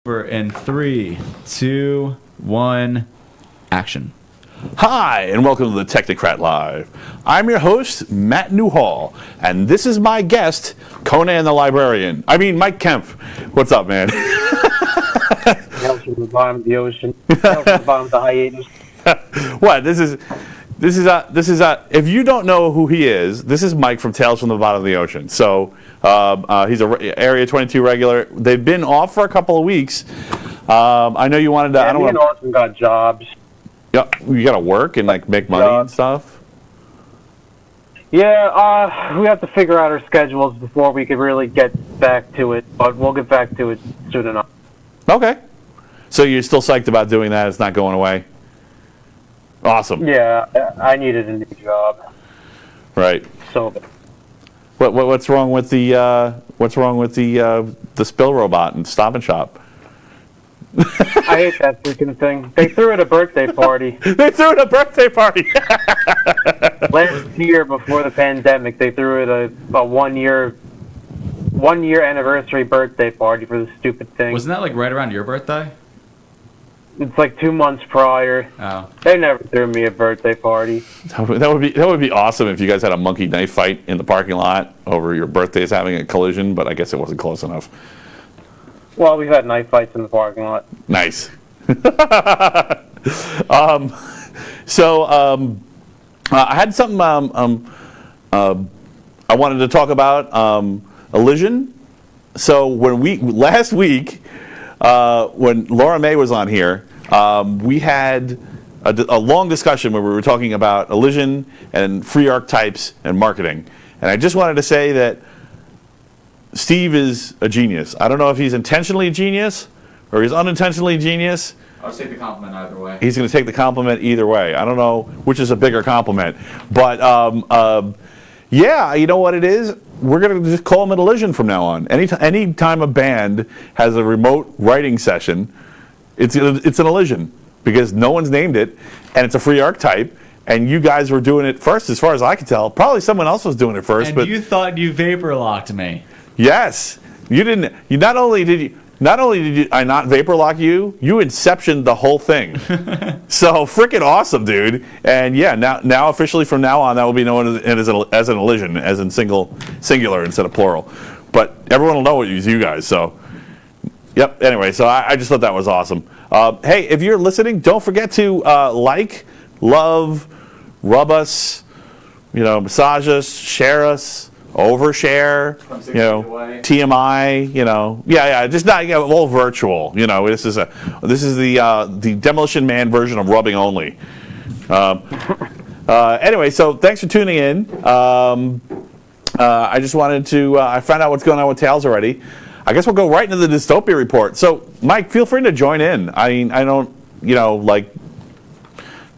In 3, 2, 1, action. Hi, and welcome to the Technocrat Live. I'm your host, Matt Newhall, and this is my guest, Conan the Librarian. I mean, Mike Kempf. What's up, man? Tales from the bottom of the ocean. Tales from the bottom of the hiatus. What? This is if you don't know who he is, this is Mike from Tales from the Bottom of the Ocean. So he's a Area 22 regular. They've been off for a couple of weeks. I know you wanted to. Yeah, I don't me and Austin got jobs. Yeah, you got to work and like make money and stuff. Yeah, we have to figure out our schedules before we could really get back to it. But we'll get back to it soon enough. Okay. So you're still psyched about doing that? It's not going away. Awesome. Yeah, I needed a new job. Right. So. What's wrong with the spill robot and Stop and Shop? I hate that freaking thing. They threw it a birthday party. They threw it a birthday party. Last year before the pandemic, they threw it a one year anniversary birthday party for the stupid thing. Wasn't that like right around your birthday? It's like 2 months prior. Oh. They never threw me a birthday party. That would be awesome if you guys had a monkey knife fight in the parking lot over your birthdays having a collision, but I guess it wasn't close enough. Well, we've had knife fights in the parking lot. Nice. I had something I wanted to talk about, elision. So last week, when Laura May was on here, we had a long discussion where we were talking about elision and free archetypes and marketing. And I just wanted to say that Steve is a genius. I don't know if he's intentionally a genius or he's unintentionally a genius. I'll take the compliment either way. He's going to take the compliment either way. I don't know which is a bigger compliment. But, yeah, you know what it is? We're going to just call him an elision from now on. Any time a band has a remote writing session, it's an elision because no one's named it, and it's a free archetype, and you guys were doing it first, as far as I could tell. Probably someone else was doing it first. And but you thought you vapor locked me. Yes, you didn't. You not only did I not vapor lock you, you inceptioned the whole thing. So freaking awesome, dude. And yeah, now officially from now on, that will be known as an elision, as in singular instead of plural. But everyone will know it was you guys. So, yep. Anyway, so I just thought that was awesome. Hey, if you're listening, don't forget to like, love, rub us, massage us, share us. Overshare, TMI, just not all virtual. This is the Demolition Man version of rubbing only. Anyway, so thanks for tuning in. I just wanted to. I found out what's going on with Tales already. I guess we'll go right into the dystopia report. So, Mike, feel free to join in. I don't,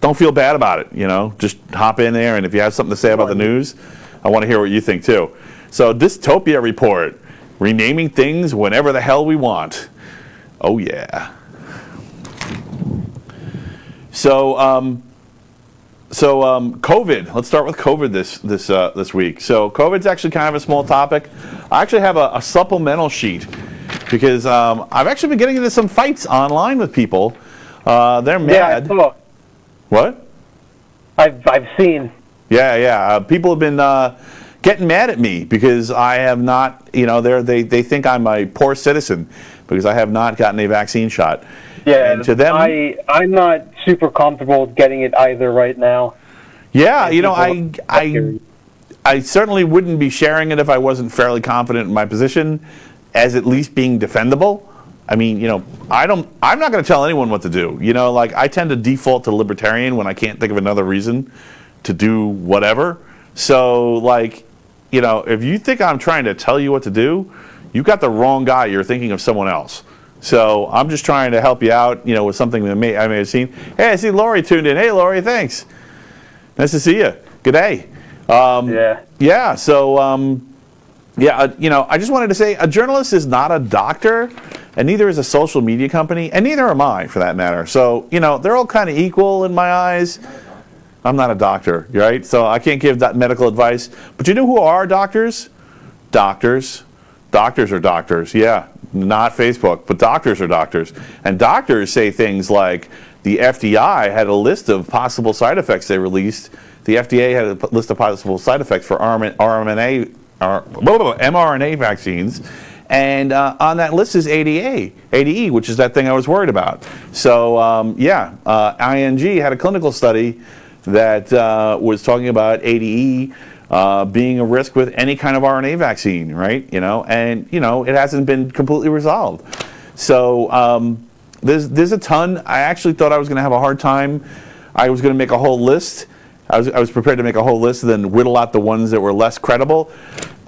don't feel bad about it. Just hop in there, and if you have something to say about the news, I want to hear what you think, too. So, Dystopia Report. Renaming things whenever the hell we want. Oh, yeah. So, COVID. Let's start with COVID this week. So, COVID's actually kind of a small topic. I actually have a supplemental sheet because I've actually been getting into some fights online with people. They're mad. Yeah, What? I've seen. Yeah. People have been getting mad at me because I have not, they think I'm a poor citizen because I have not gotten a vaccine shot. Yeah, and to them, I'm not super comfortable getting it either right now. Yeah, I certainly wouldn't be sharing it if I wasn't fairly confident in my position as at least being defendable. I mean, I'm not going to tell anyone what to do. I tend to default to libertarian when I can't think of another reason to do whatever. So, if you think I'm trying to tell you what to do, you've got the wrong guy. You're thinking of someone else. So I'm just trying to help you out, with something that I may have seen. Hey, I see Lori tuned in. Hey, Lori, thanks. Nice to see you. Good day. Yeah. So, I just wanted to say a journalist is not a doctor, and neither is a social media company, and neither am I, for that matter. So, they're all kind of equal in my eyes. I'm not a doctor, right? So I can't give that medical advice. But you know who are doctors? Doctors. Doctors are doctors, yeah. not Facebook, but doctors are doctors. And doctors say things like the FDA had a list of possible side effects they released. The FDA had a list of possible side effects for mRNA vaccines. And on that list is ADE, which is that thing I was worried about. So, ING had a clinical study that was talking about ADE being a risk with any kind of RNA vaccine, right? And it hasn't been completely resolved. So there's a ton. I actually thought I was going to have a hard time. I was going to make a whole list. I was prepared to make a whole list and then whittle out the ones that were less credible.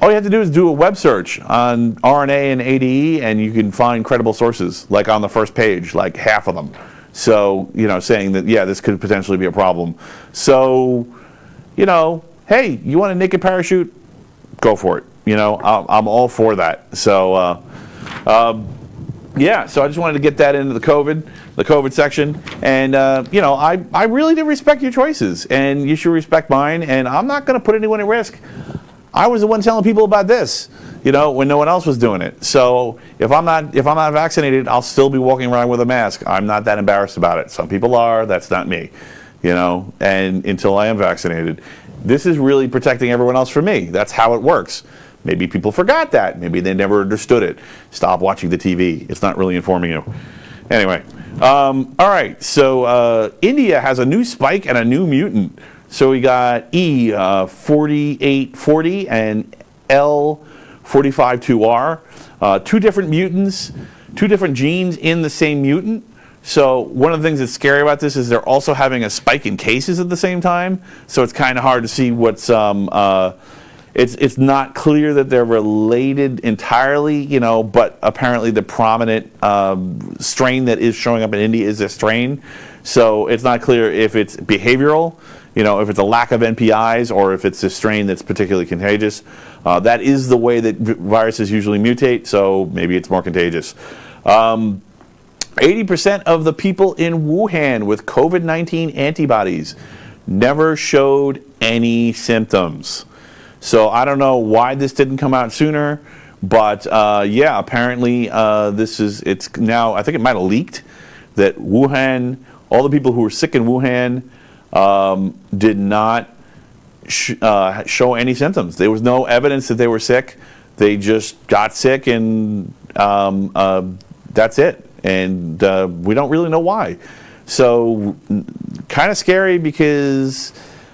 All you have to do is do a web search on RNA and ADE, and you can find credible sources, like on the first page, like half of them. So, saying that, yeah, this could potentially be a problem. So, hey, you want a naked parachute? Go for it. I'm all for that. So, so I just wanted to get that into the COVID section. And, I really do respect your choices, and you should respect mine, and I'm not going to put anyone at risk. I was the one telling people about this, when no one else was doing it. So if I'm not vaccinated, I'll still be walking around with a mask. I'm not that embarrassed about it. Some people are. That's not me, and until I am vaccinated. This is really protecting everyone else from me. That's how it works. Maybe people forgot that. Maybe they never understood it. Stop watching the TV. It's not really informing you. Anyway, all right. So India has a new spike and a new mutant. So we got E4840 and L452R, two different mutants, two different genes in the same mutant. So one of the things that's scary about this is they're also having a spike in cases at the same time. So it's kind of hard to see what's. It's not clear that they're related entirely, but apparently the prominent strain that is showing up in India is a strain. So it's not clear if it's behavioral. If it's a lack of NPIs or if it's a strain that's particularly contagious. That is the way that viruses usually mutate, so maybe it's more contagious. 80% of the people in Wuhan with COVID-19 antibodies never showed any symptoms. So I don't know why this didn't come out sooner, but apparently it's now, I think it might have leaked that Wuhan, all the people who were sick in Wuhan did not show any symptoms. There was no evidence that they were sick. They just got sick, and that's it. And we don't really know why. So kind of scary because,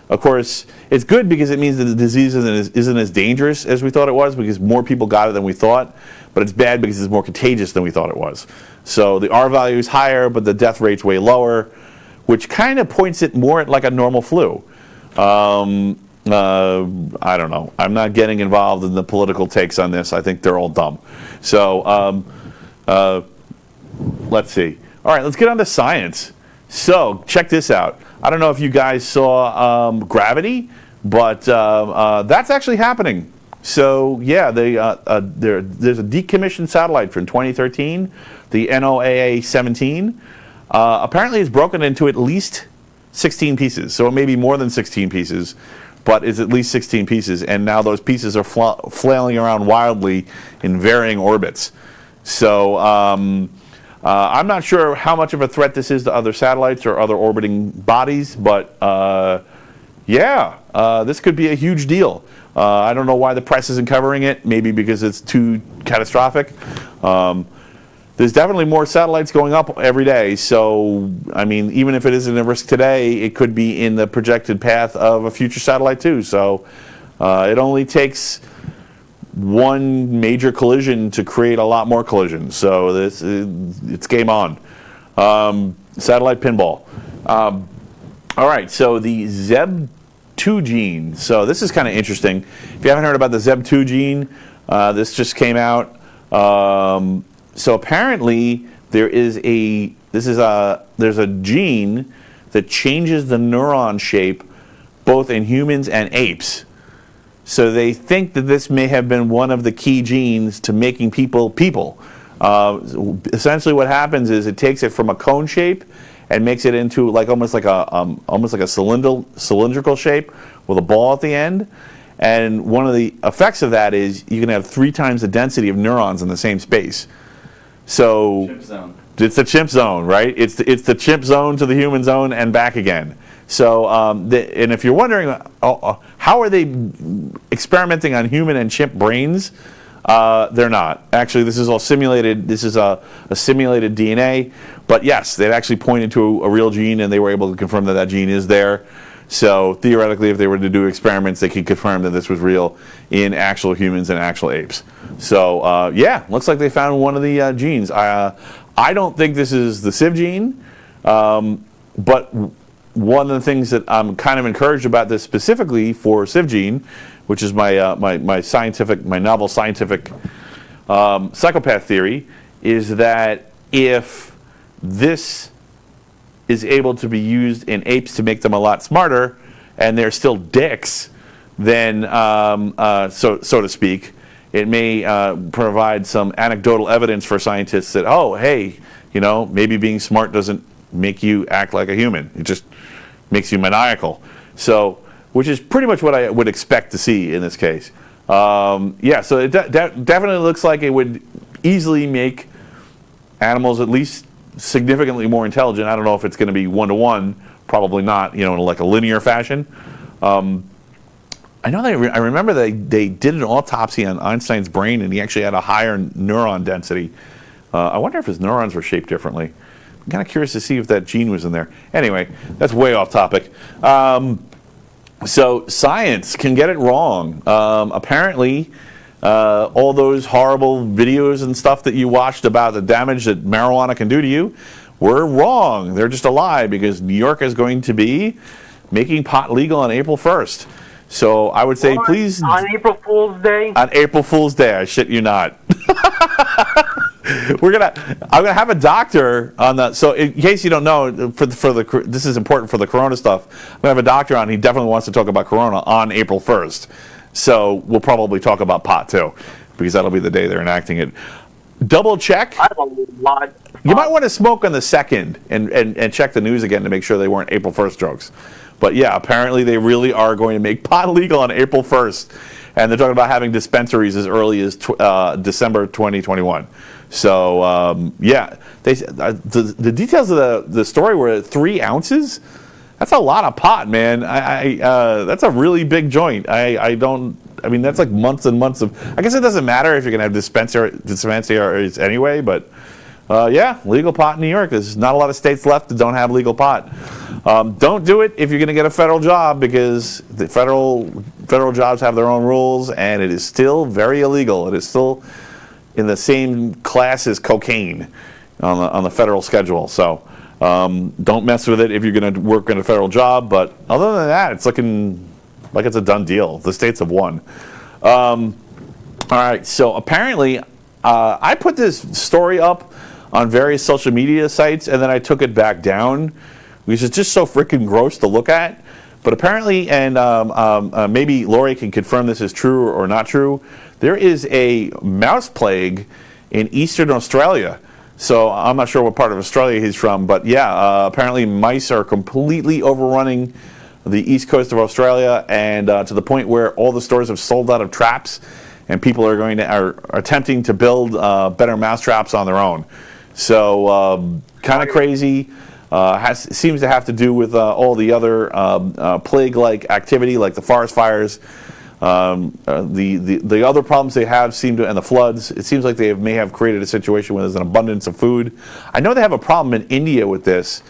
of course, it's good because it means that the disease isn't as dangerous as we thought it was because more people got it than we thought. But it's bad because it's more contagious than we thought it was. So the R value is higher, but the death rate's way lower, which kind of points it more at like a normal flu. I don't know. I'm not getting involved in the political takes on this. I think they're all dumb. So let's see. All right, let's get on to science. So check this out. I don't know if you guys saw Gravity, but that's actually happening. So yeah, there's a decommissioned satellite from 2013, the NOAA-17. Apparently it's broken into at least 16 pieces. So it may be more than 16 pieces, but it's at least 16 pieces. And now those pieces are flailing around wildly in varying orbits. So I'm not sure how much of a threat this is to other satellites or other orbiting bodies, but this could be a huge deal. I don't know why the press isn't covering it, maybe because it's too catastrophic. There's definitely more satellites going up every day, so, I mean, even if it isn't a risk today, it could be in the projected path of a future satellite too. So it only takes one major collision to create a lot more collisions. So it's game on. Satellite pinball. All right, so the ZEB2 gene. So this is kind of interesting. If you haven't heard about the ZEB2 gene, this just came out. So apparently there's a gene that changes the neuron shape both in humans and apes. So they think that this may have been one of the key genes to making people people. Essentially, what happens is it takes it from a cone shape and makes it into almost like a cylindrical shape with a ball at the end. And one of the effects of that is you can have 3 times the density of neurons in the same space. So Chip zone. it's the chimp zone, right? It's the chimp zone to the human zone and back again. So, and if you're wondering, how are they experimenting on human and chimp brains? They're not. Actually, this is all simulated. This is a simulated DNA. But yes, they've actually pointed to a real gene, and they were able to confirm that that gene is there. So theoretically, if they were to do experiments, they could confirm that this was real in actual humans and actual apes. So yeah, looks like they found one of the genes. I don't think this is the CIV gene, but one of the things that I'm kind of encouraged about this specifically for CIV gene, which is my novel scientific psychopath theory, is that if this is able to be used in apes to make them a lot smarter, and they're still dicks, then so to speak, it may provide some anecdotal evidence for scientists that, oh, hey, maybe being smart doesn't make you act like a human. It just makes you maniacal. So, which is pretty much what I would expect to see in this case. Yeah, so it definitely looks like it would easily make animals at least significantly more intelligent. I don't know if it's going to be one-to-one, probably not, in like a linear fashion. I know I remember they did an autopsy on Einstein's brain, and he actually had a higher neuron density. I wonder if his neurons were shaped differently. I'm kind of curious to see if that gene was in there. Anyway, that's way off topic. So science can get it wrong. Apparently, all those horrible videos and stuff that you watched about the damage that marijuana can do to you were wrong. They're just a lie, because New York is going to be making pot legal on April 1st. So I would say, please... On April Fool's Day? On April Fool's Day, I shit you not. I'm gonna have a doctor on that. So in case you don't know, this is important for the Corona stuff. I'm gonna have a doctor on. He definitely wants to talk about Corona on April 1st. So we'll probably talk about pot too, because that'll be the day they're enacting it. Double check. I have a lot. You might want to smoke on the 2nd and check the news again to make sure they weren't April 1st jokes. But yeah, apparently they really are going to make pot legal on April 1st. And they're talking about having dispensaries as early as December 2021. So yeah, the details of the story were 3 ounces. That's a lot of pot, man. That's a really big joint. I mean, that's like months and months of. I guess it doesn't matter if you're gonna have dispensaries anyway. But yeah, legal pot in New York. There's not a lot of states left that don't have legal pot. Don't do it if you're going to get a federal job, because the federal jobs have their own rules, and it is still very illegal. It is still in the same class as cocaine on the federal schedule. So don't mess with it if you're going to work in a federal job. But other than that, it's looking like it's a done deal. The states have won. All right. So apparently, I put this story up on various social media sites, and then I took it back down, because it's just so freaking gross to look at. But apparently, and maybe Lori can confirm this is true or not true, there is a mouse plague in eastern Australia. So I'm not sure what part of Australia he's from, but yeah, apparently mice are completely overrunning the east coast of Australia, and to the point where all the stores have sold out of traps, and people are attempting to build better mouse traps on their own. So kind of crazy. Seems to have to do with all the other plague-like activity, like the forest fires. The other problems they have seem to, and the floods. It seems like they may have created a situation where there's an abundance of food. I know they have a problem in India with this,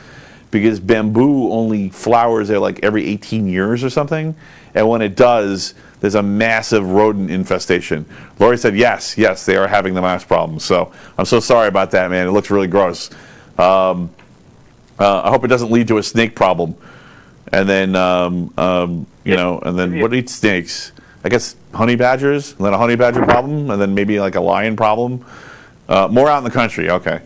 because bamboo only flowers there like every 18 years or something, and when it does, there's a massive rodent infestation. Lori said yes, they are having the mouse problem. So I'm so sorry about that, man. It looks really gross. I hope it doesn't lead to a snake problem. And then, and then what eats snakes? I guess honey badgers, and then a honey badger problem, and then maybe like a lion problem. More out in the country, okay.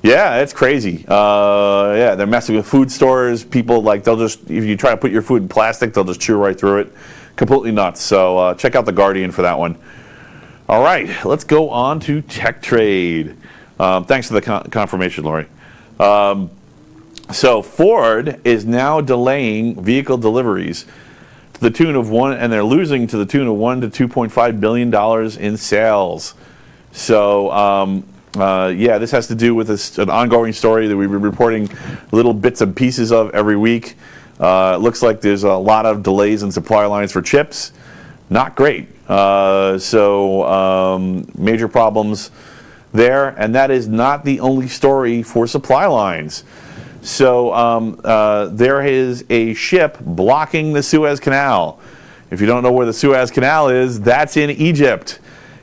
Yeah, it's crazy. Yeah, they're messing with food stores. People, like, they'll just, if you try to put your food in plastic, they'll just chew right through it. Completely nuts. So check out The Guardian for that one. All right, let's go on to Tech Trade. Thanks for the confirmation, Lori. So Ford is now delaying vehicle deliveries to the tune of and they're losing to the tune of $1 to $2.5 billion in sales. So yeah, this has to do with an ongoing story that we've been reporting little bits and pieces of every week. It looks like there's a lot of delays in supply lines for chips. Not great. Major problems there, and that is not the only story for supply lines. So there is a ship blocking the Suez Canal. If you don't know where the Suez Canal is, that's in Egypt.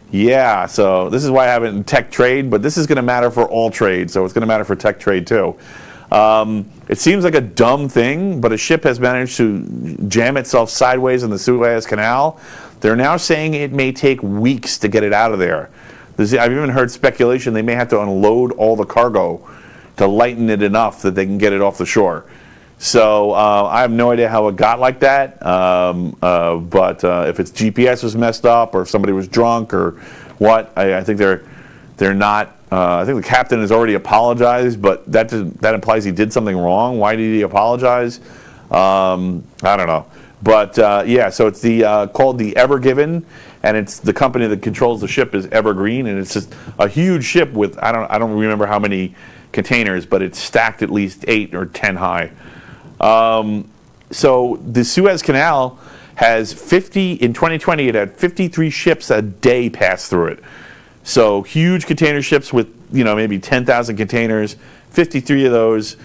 Yeah, so this is why I have it in tech trade, but this is going to matter for all trade, so it's going to matter for tech trade too. It seems like a dumb thing, but a ship has managed to jam itself sideways in the Suez Canal. They're now saying it may take weeks to get it out of there. I've even heard speculation they may have to unload all the cargo to lighten it enough that they can get it off the shore. So I have no idea how it got like that, but if its GPS was messed up or if somebody was drunk or what, I think they're not. I think the captain has already apologized, but that implies he did something wrong. Why did he apologize? I don't know. But yeah, so it's called the Ever Given, and it's the company that controls the ship is Evergreen, and it's just a huge ship with I don't remember how many containers, but it's stacked at least 8 or 10 high. So the Suez Canal has in 2020 it had 53 ships a day pass through it. So huge container ships with maybe 10,000 containers, 53 of those.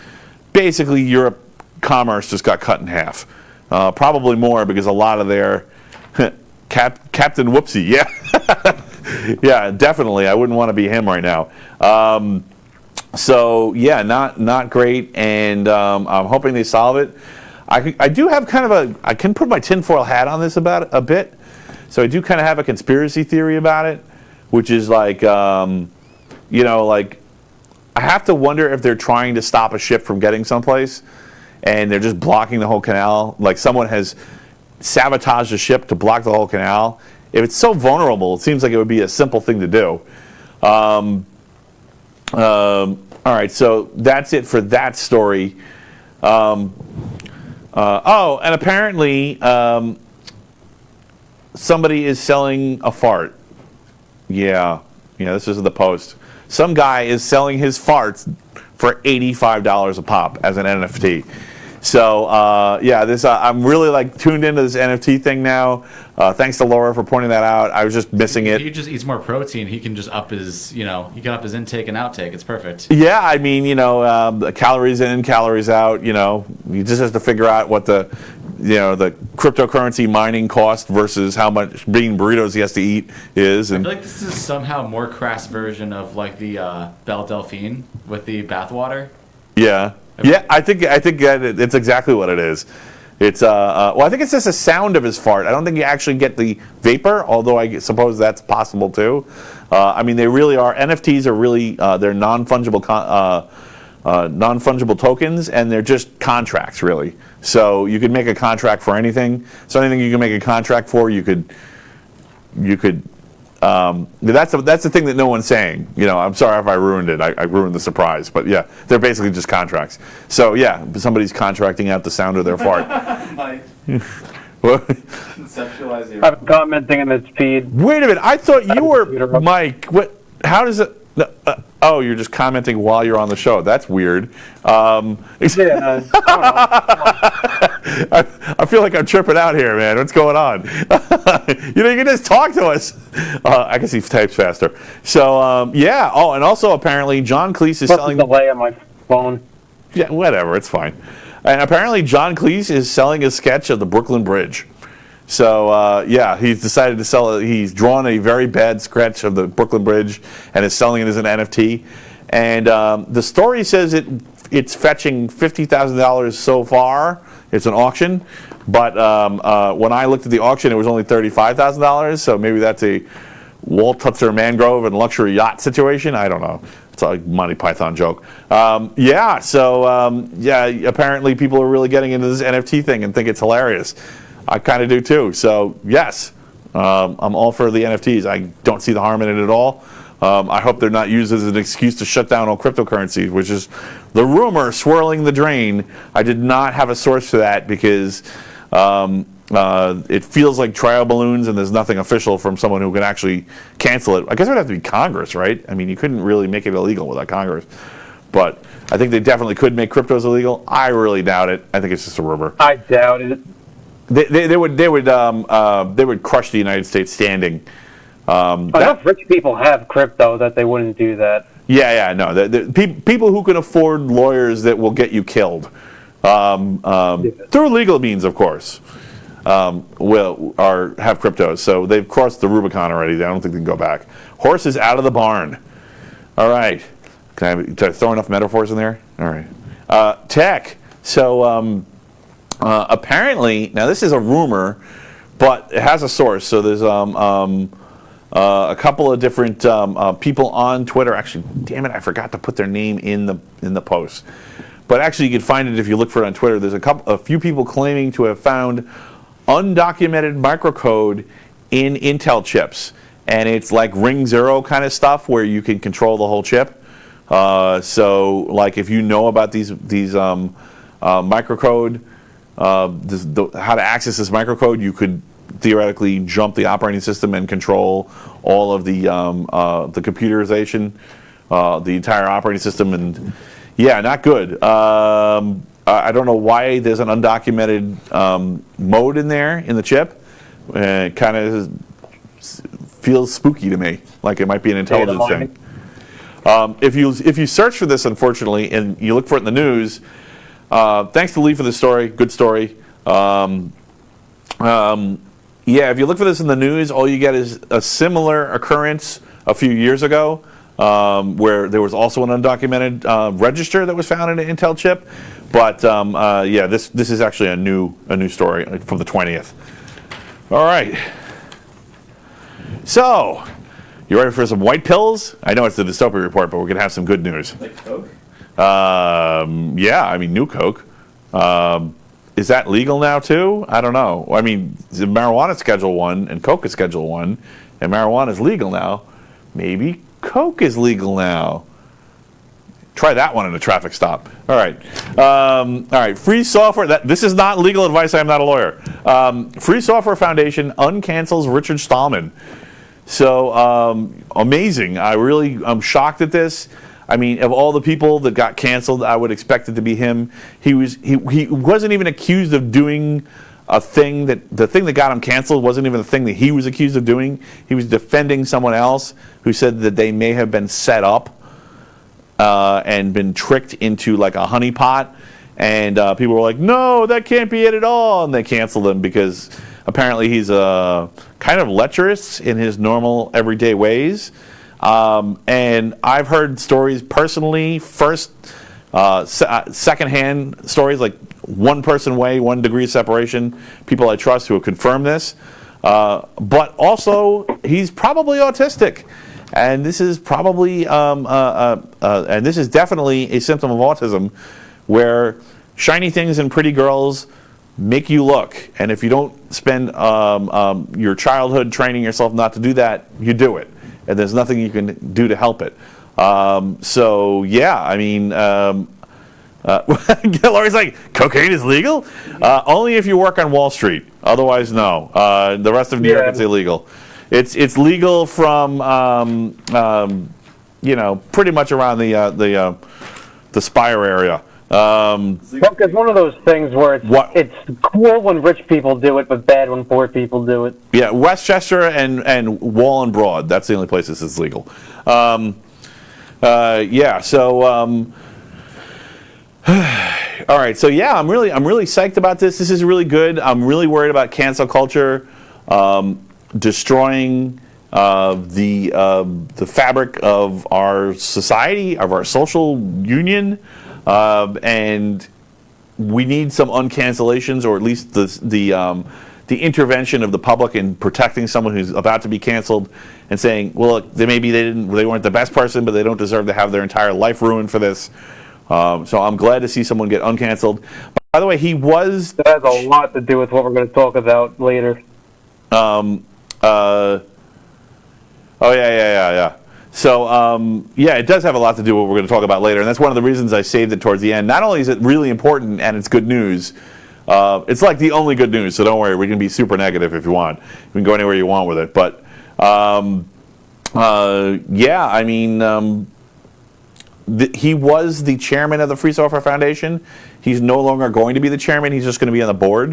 Basically Europe commerce just got cut in half. Probably more because a lot of their Captain Whoopsie, yeah. Yeah, definitely. I wouldn't want to be him right now. So yeah, not great, and I'm hoping they solve it. I do have kind of I can put my tinfoil hat on this about a bit. So I do kind of have a conspiracy theory about it, which is like, like I have to wonder if they're trying to stop a ship from getting someplace, and they're just blocking the whole canal. Like someone has sabotaged a ship to block the whole canal. If it's so vulnerable, it seems like it would be a simple thing to do. All right, so that's it for that story. And apparently somebody is selling a fart. Yeah, this is the Post. Some guy is selling his farts for $85 a pop as an NFT. So yeah, I'm really tuned into this NFT thing now. Thanks to Laura for pointing that out. I was just missing it. He just eats more protein. He can just up his, he can up his intake and outtake. It's perfect. Yeah, I mean, calories in, calories out. You just have to figure out what the cryptocurrency mining cost versus how much bean burritos he has to eat is. And I feel like this is somehow a more crass version of like the Belle Delphine with the bathwater. Yeah. Yeah, I think it's exactly what it is. It's well, I think it's just the sound of his fart. I don't think you actually get the vapor, although I suppose that's possible too. I mean, they really are. NFTs are really they're non-fungible tokens, and they're just contracts really. So you could make a contract for anything. So anything you can make a contract for, you could. That's the thing that no one's saying. I'm sorry if I ruined it. I ruined the surprise. But yeah, they're basically just contracts. So yeah, somebody's contracting out the sound of their fart. Mike. What? Conceptualize your... I'm commenting in its feed. Wait a minute. I thought you were Mike. What? How does it? Oh, you're just commenting while you're on the show. That's weird. Yeah, I don't know. I feel like I'm tripping out here, man. What's going on? You can just talk to us. I guess he types faster. So, yeah. Oh, and also apparently John Cleese is selling... delay on my phone. Yeah, whatever. It's fine. And apparently John Cleese is selling a sketch of the Brooklyn Bridge. So, yeah, he's decided to sell it. He's drawn a very bad sketch of the Brooklyn Bridge and is selling it as an NFT. And the story says it's fetching $50,000 so far. It's an auction. But when I looked at the auction, it was only $35,000. So maybe that's a Walt Tutzer Mangrove and luxury yacht situation. I don't know. It's a Monty Python joke. Yeah, so, yeah, apparently people are really getting into this NFT thing and think it's hilarious. I kind of do too. So yes, I'm all for the NFTs. I don't see the harm in it at all. I hope they're not used as an excuse to shut down all cryptocurrencies, which is the rumor swirling the drain. I did not have a source for that because It feels like trial balloons, and there's nothing official from someone who can actually cancel it. I guess it would have to be Congress, right? I mean, you couldn't really make it illegal without Congress. But I think they definitely could make cryptos illegal. I really doubt it. I think it's just a rumor. I doubt it. They would crush the United States standing. Enough rich people have crypto that they wouldn't do that. Yeah, no. People who can afford lawyers that will get you killed through legal means, of course, have cryptos. So they've crossed the Rubicon already. I don't think they can go back. Horse is out of the barn. All right. Did I throw enough metaphors in there? All right. Tech. So apparently, now this is a rumor, but it has a source. So there's a couple of different people on Twitter. Actually, damn it, I forgot to put their name in the post. But actually, you can find it if you look for it on Twitter. There's a few people claiming to have found undocumented microcode in Intel chips, and it's like Ring Zero kind of stuff where you can control the whole chip. So, like, if you know about these microcode, how to access this microcode, you could theoretically jump the operating system and control all of the computerization, the entire operating system, and yeah, not good. I don't know why there's an undocumented mode in there in the chip. It kind of feels spooky to me, like it might be an intelligence thing. If you search for this, unfortunately, and you look for it in the news, thanks to Lee for the story. Good story. Yeah, if you look for this in the news, all you get is a similar occurrence a few years ago, where there was also an undocumented register that was found in an Intel chip. But yeah, this is actually a new story from the 20th. All right. So, you ready for some white pills? I know it's the dystopia report, but we're gonna have some good news. Like Coke? Yeah, I mean new Coke. Is that legal now too? I don't know. I mean, marijuana is Schedule 1 and Coke is Schedule 1, and marijuana is legal now. Maybe Coke is legal now. Try that one in a traffic stop. All right. All right. Free software. This is not legal advice. I am not a lawyer. Free Software Foundation uncancels Richard Stallman. So amazing. I'm shocked at this. I mean, of all the people that got canceled, I would expect it to be him. He wasn't even accused of doing the thing that got him canceled wasn't even the thing that he was accused of doing. He was defending someone else who said that they may have been set up and been tricked into like a honeypot. And people were like, no, that can't be it at all. And they canceled him because apparently he's kind of lecherous in his normal everyday ways. And I've heard stories personally, secondhand stories, like one person way, 1 degree of separation, people I trust who have confirmed this. But also, he's probably autistic. And this is probably, and this is definitely a symptom of autism, where shiny things and pretty girls make you look. And if you don't spend your childhood training yourself not to do that, you do it. And there's nothing you can do to help it. So, yeah, I mean, Laurie's like, cocaine is legal? Only if you work on Wall Street. Otherwise, no. The rest of New York, it's illegal. It's legal from, pretty much around the Spire area. Coke is one of those things where it's cool when rich people do it, but bad when poor people do it. Yeah, Westchester and Wall and Broad. That's the only places it's legal. Yeah. So, all right. So yeah, I'm really psyched about this. This is really good. I'm really worried about cancel culture destroying the fabric of our society, of our social union. And we need some uncancellations, or at least the intervention of the public in protecting someone who's about to be canceled, and saying, well, look, they weren't the best person, but they don't deserve to have their entire life ruined for this. So I'm glad to see someone get uncanceled. By the way, that has a lot to do with what we're going to talk about later. Oh yeah. So, yeah, it does have a lot to do with what we're going to talk about later, and that's one of the reasons I saved it towards the end. Not only is it really important and it's good news, It's like the only good news, so don't worry. We can be super negative if you want. You can go anywhere you want with it. But yeah, I mean, he was the chairman of the Free Software Foundation. He's no longer going to be the chairman. He's just going to be on the board.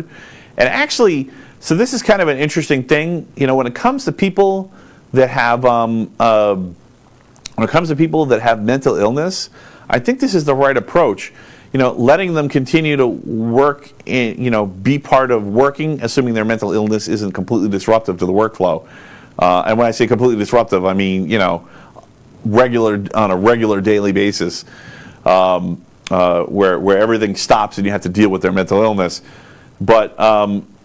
And actually, so this is kind of an interesting thing. You know, when it comes to people that have mental illness, I think this is the right approach. You know, letting them continue to work, be part of working, assuming their mental illness isn't completely disruptive to the workflow. And when I say completely disruptive, I mean, on a regular daily basis, where everything stops and you have to deal with their mental illness. But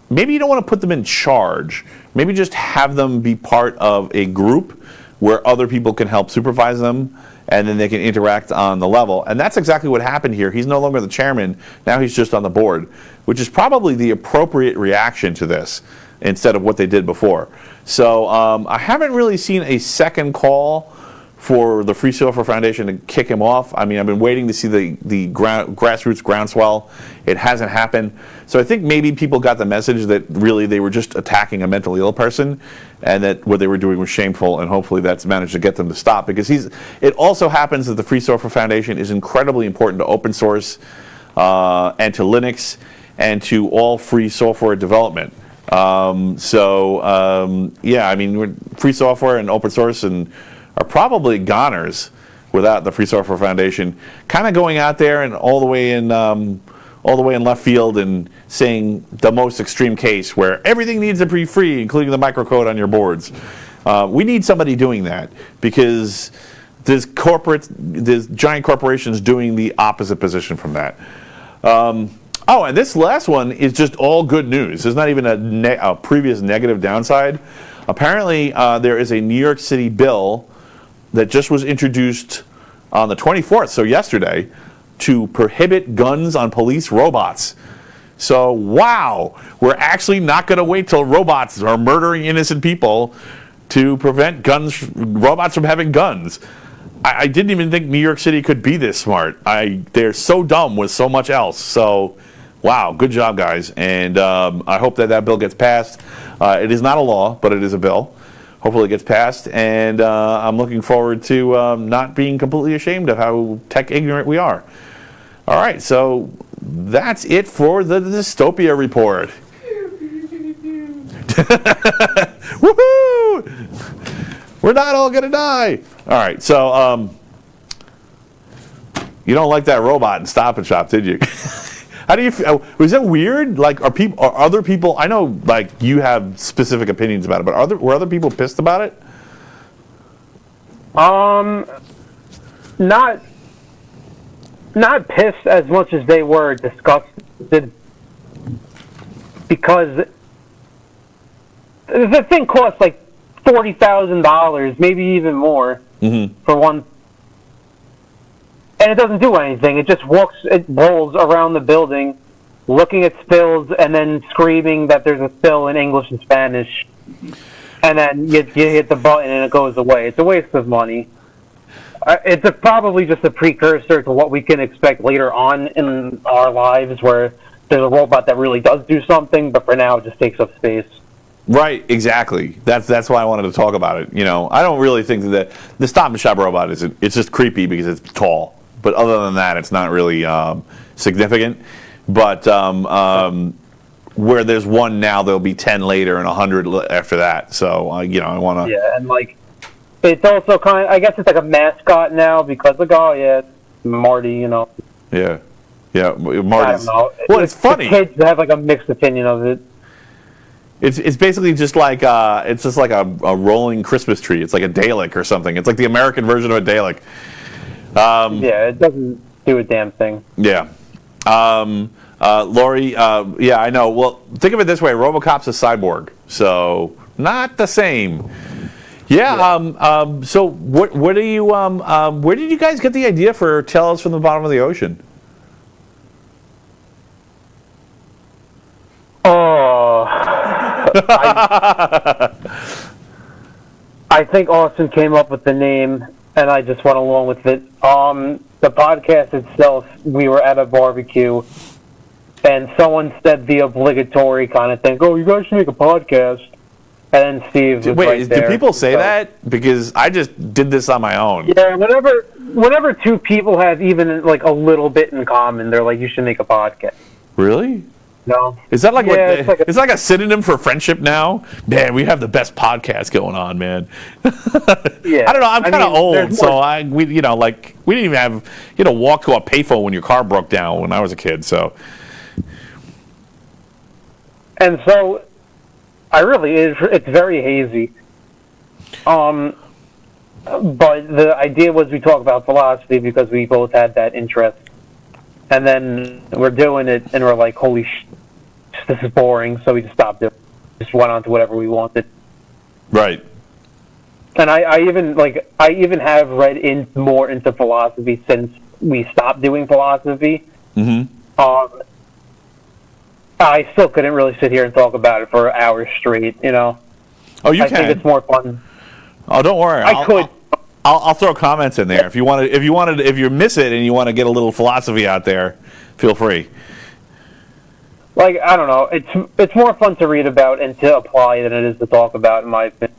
maybe you don't want to put them in charge. Maybe just have them be part of a group where other people can help supervise them, and then they can interact on the level. And that's exactly what happened here. He's no longer the chairman. Now he's just on the board, which is probably the appropriate reaction to this instead of what they did before. So I haven't really seen a second call for the Free Software Foundation to kick him off. I mean, I've been waiting to see the grassroots groundswell. It hasn't happened. So I think maybe people got the message that really they were just attacking a mentally ill person, and that what they were doing was shameful, and hopefully that's managed to get them to stop. Because it also happens that the Free Software Foundation is incredibly important to open source and to Linux and to all free software development. Yeah, I mean, free software and open source are probably goners without the Free Software Foundation kind of going out there and all the way in left field and saying the most extreme case where everything needs to be free, including the microcode on your boards. We need somebody doing that, because there's giant corporations doing the opposite position from that. Oh, and this last one is just all good news. There's not even a previous negative downside. Apparently, there is a New York City bill that just was introduced on the 24th, so yesterday, to prohibit guns on police robots. So, wow, we're actually not going to wait till robots are murdering innocent people to prevent robots from having guns. I didn't even think New York City could be this smart. They're so dumb with so much else. So, wow, good job, guys. And I hope that bill gets passed. It is not a law, but it is a bill. Hopefully it gets passed, and I'm looking forward to not being completely ashamed of how tech ignorant we are. All right, so that's it for the Dystopia Report. Woohoo! We're not all going to die. All right, so you don't like that robot in Stop and Shop, did you? How do you feel? Was it weird? Like, are other people? I know, like, you have specific opinions about it, but were other people pissed about it? Not pissed as much as they were disgusted, because the thing costs like $40,000, maybe even more, for one. And it doesn't do anything. It just it rolls around the building, looking at spills, and then screaming that there's a spill in English and Spanish. And then you hit the button and it goes away. It's a waste of money. It's probably just a precursor to what we can expect later on in our lives, where there's a robot that really does do something, but for now it just takes up space. Right, exactly. That's why I wanted to talk about it. I don't really think that the Stop and Shop robot it's just creepy because it's tall. But other than that, it's not really significant. But where there's one now, there'll be 10 later and 100 after that. So, I want to... Yeah, and, it's also I guess it's like a mascot now, because, oh, yeah, it's Marty, Yeah. Yeah, Marty's... I don't know. Well, it's funny. The kids have, a mixed opinion of it. It's basically just like a rolling Christmas tree. It's like a Dalek or something. It's like the American version of a Dalek. Yeah, it doesn't do a damn thing. Yeah. Lori, yeah, I know. Well, think of it this way. RoboCop's a cyborg, so not the same. Yeah. So what do you, where did you guys get the idea for Tales from the Bottom of the Ocean? Oh. I think Austin came up with the name, and I just went along with it. The podcast itself, we were at a barbecue, and someone said the obligatory kind of thing. Oh, you guys should make a podcast. And then Steve was Wait, right there. do people say So- that? Because I just did this on my own. Yeah, whenever two people have even like a little bit in common, they're like, you should make a podcast. Really? No. Is that like Yeah, it's like a- it's like a synonym for friendship now? Man, we have the best podcast going on, man. Yeah. I don't know. I'm kind of mean, old, there's so more- we didn't even have walk to a payphone when your car broke down when I was a kid. So And so, it's very hazy. But the idea was we talk about philosophy because we both had that interest. And then we're doing it, and we're like, holy this is boring, so we just stopped it. Just went on to whatever we wanted. right. And I even have read more into philosophy since we stopped doing philosophy. Mm-hmm. I still couldn't really sit here and talk about it for hours straight, Oh, you I can. think it's more fun. Oh, don't worry. I could. I'll throw comments in there if you want to. If you miss it and you want to get a little philosophy out there, feel free. Like, I don't know. It's more fun to read about and to apply than it is to talk about, in my opinion.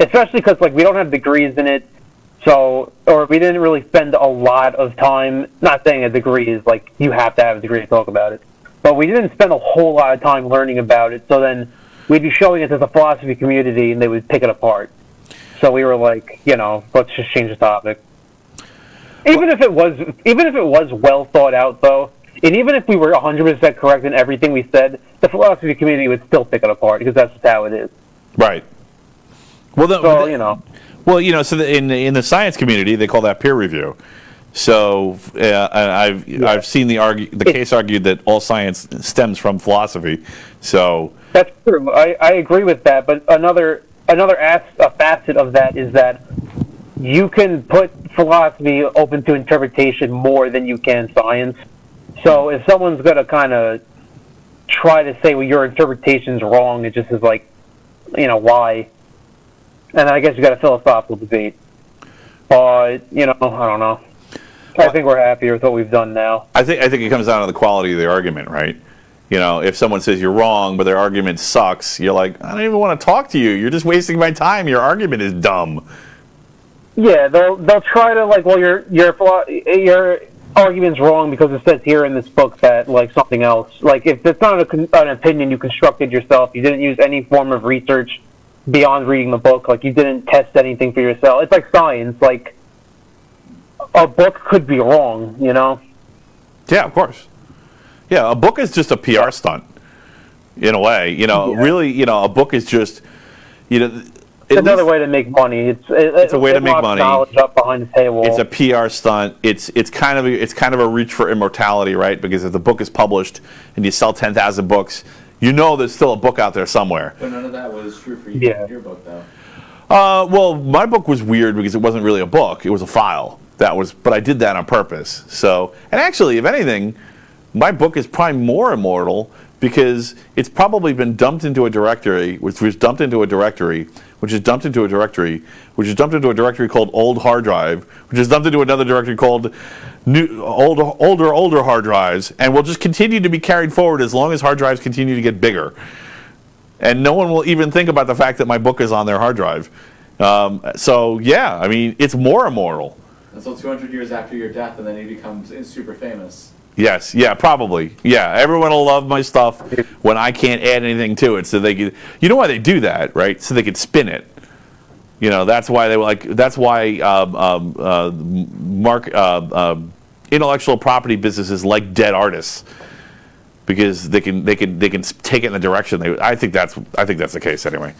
Especially because, like, we don't have degrees in it, or we didn't really spend a lot of time, not saying a degree is, like, you have to have a degree to talk about it, but we didn't spend a whole lot of time learning about it, so then we'd be showing it to the philosophy community and they would pick it apart. So we were like, let's just change the topic. Even if it was well thought out, though, and even if we were 100% correct in everything we said, the philosophy community would still pick it apart because that's just how it is. Right. Well, So, Well, so in the science community, they call that peer review. So I've seen the case argued that all science stems from philosophy. So that's true. I agree with that, but another facet of that is that you can put philosophy open to interpretation more than you can science. So if someone's going to kind of try to say, well, your interpretation's wrong, it just is like, why? And I guess you got a philosophical debate. But, I don't know. I think we're happier with what we've done now. I think it comes down to the quality of the argument, right? If someone says you're wrong, but their argument sucks, you're like, I don't even want to talk to you. You're just wasting my time. Your argument is dumb. Yeah, they'll try to, like, well, your argument's wrong because it says here in this book that, like, something else. Like, if it's not an opinion you constructed yourself, you didn't use any form of research beyond reading the book, like, you didn't test anything for yourself. It's like science. Like, a book could be wrong, Yeah, of course. Yeah, a book is just a PR stunt, in a way. Really, a book is just, it's another way to make money. It's a way to make money. Knowledge up behind the paywall. It's a PR stunt. It's kind of a reach for immortality, right? Because if the book is published and you sell 10,000 books, there's still a book out there somewhere. But none of that was true for you Yeah. in your book, though. Well, my book was weird because it wasn't really a book; it was a file. But I did that on purpose. So, and actually, if anything, my book is probably more immortal because it's probably been dumped into a directory, which was dumped into a directory, which is dumped into a directory, which is dumped into a directory called old hard drive, which is dumped into another directory called older hard drives, and will just continue to be carried forward as long as hard drives continue to get bigger. And no one will even think about the fact that my book is on their hard drive. So yeah, I mean, it's more immortal. Until 200 years after your death, and then he becomes super famous. Yes, yeah, probably. Yeah, everyone will love my stuff when I can't add anything to it. So they could, why they do that, right? So they could spin it. That's why that's why intellectual property businesses like dead artists, because they can take it in the direction I think that's the case anyway.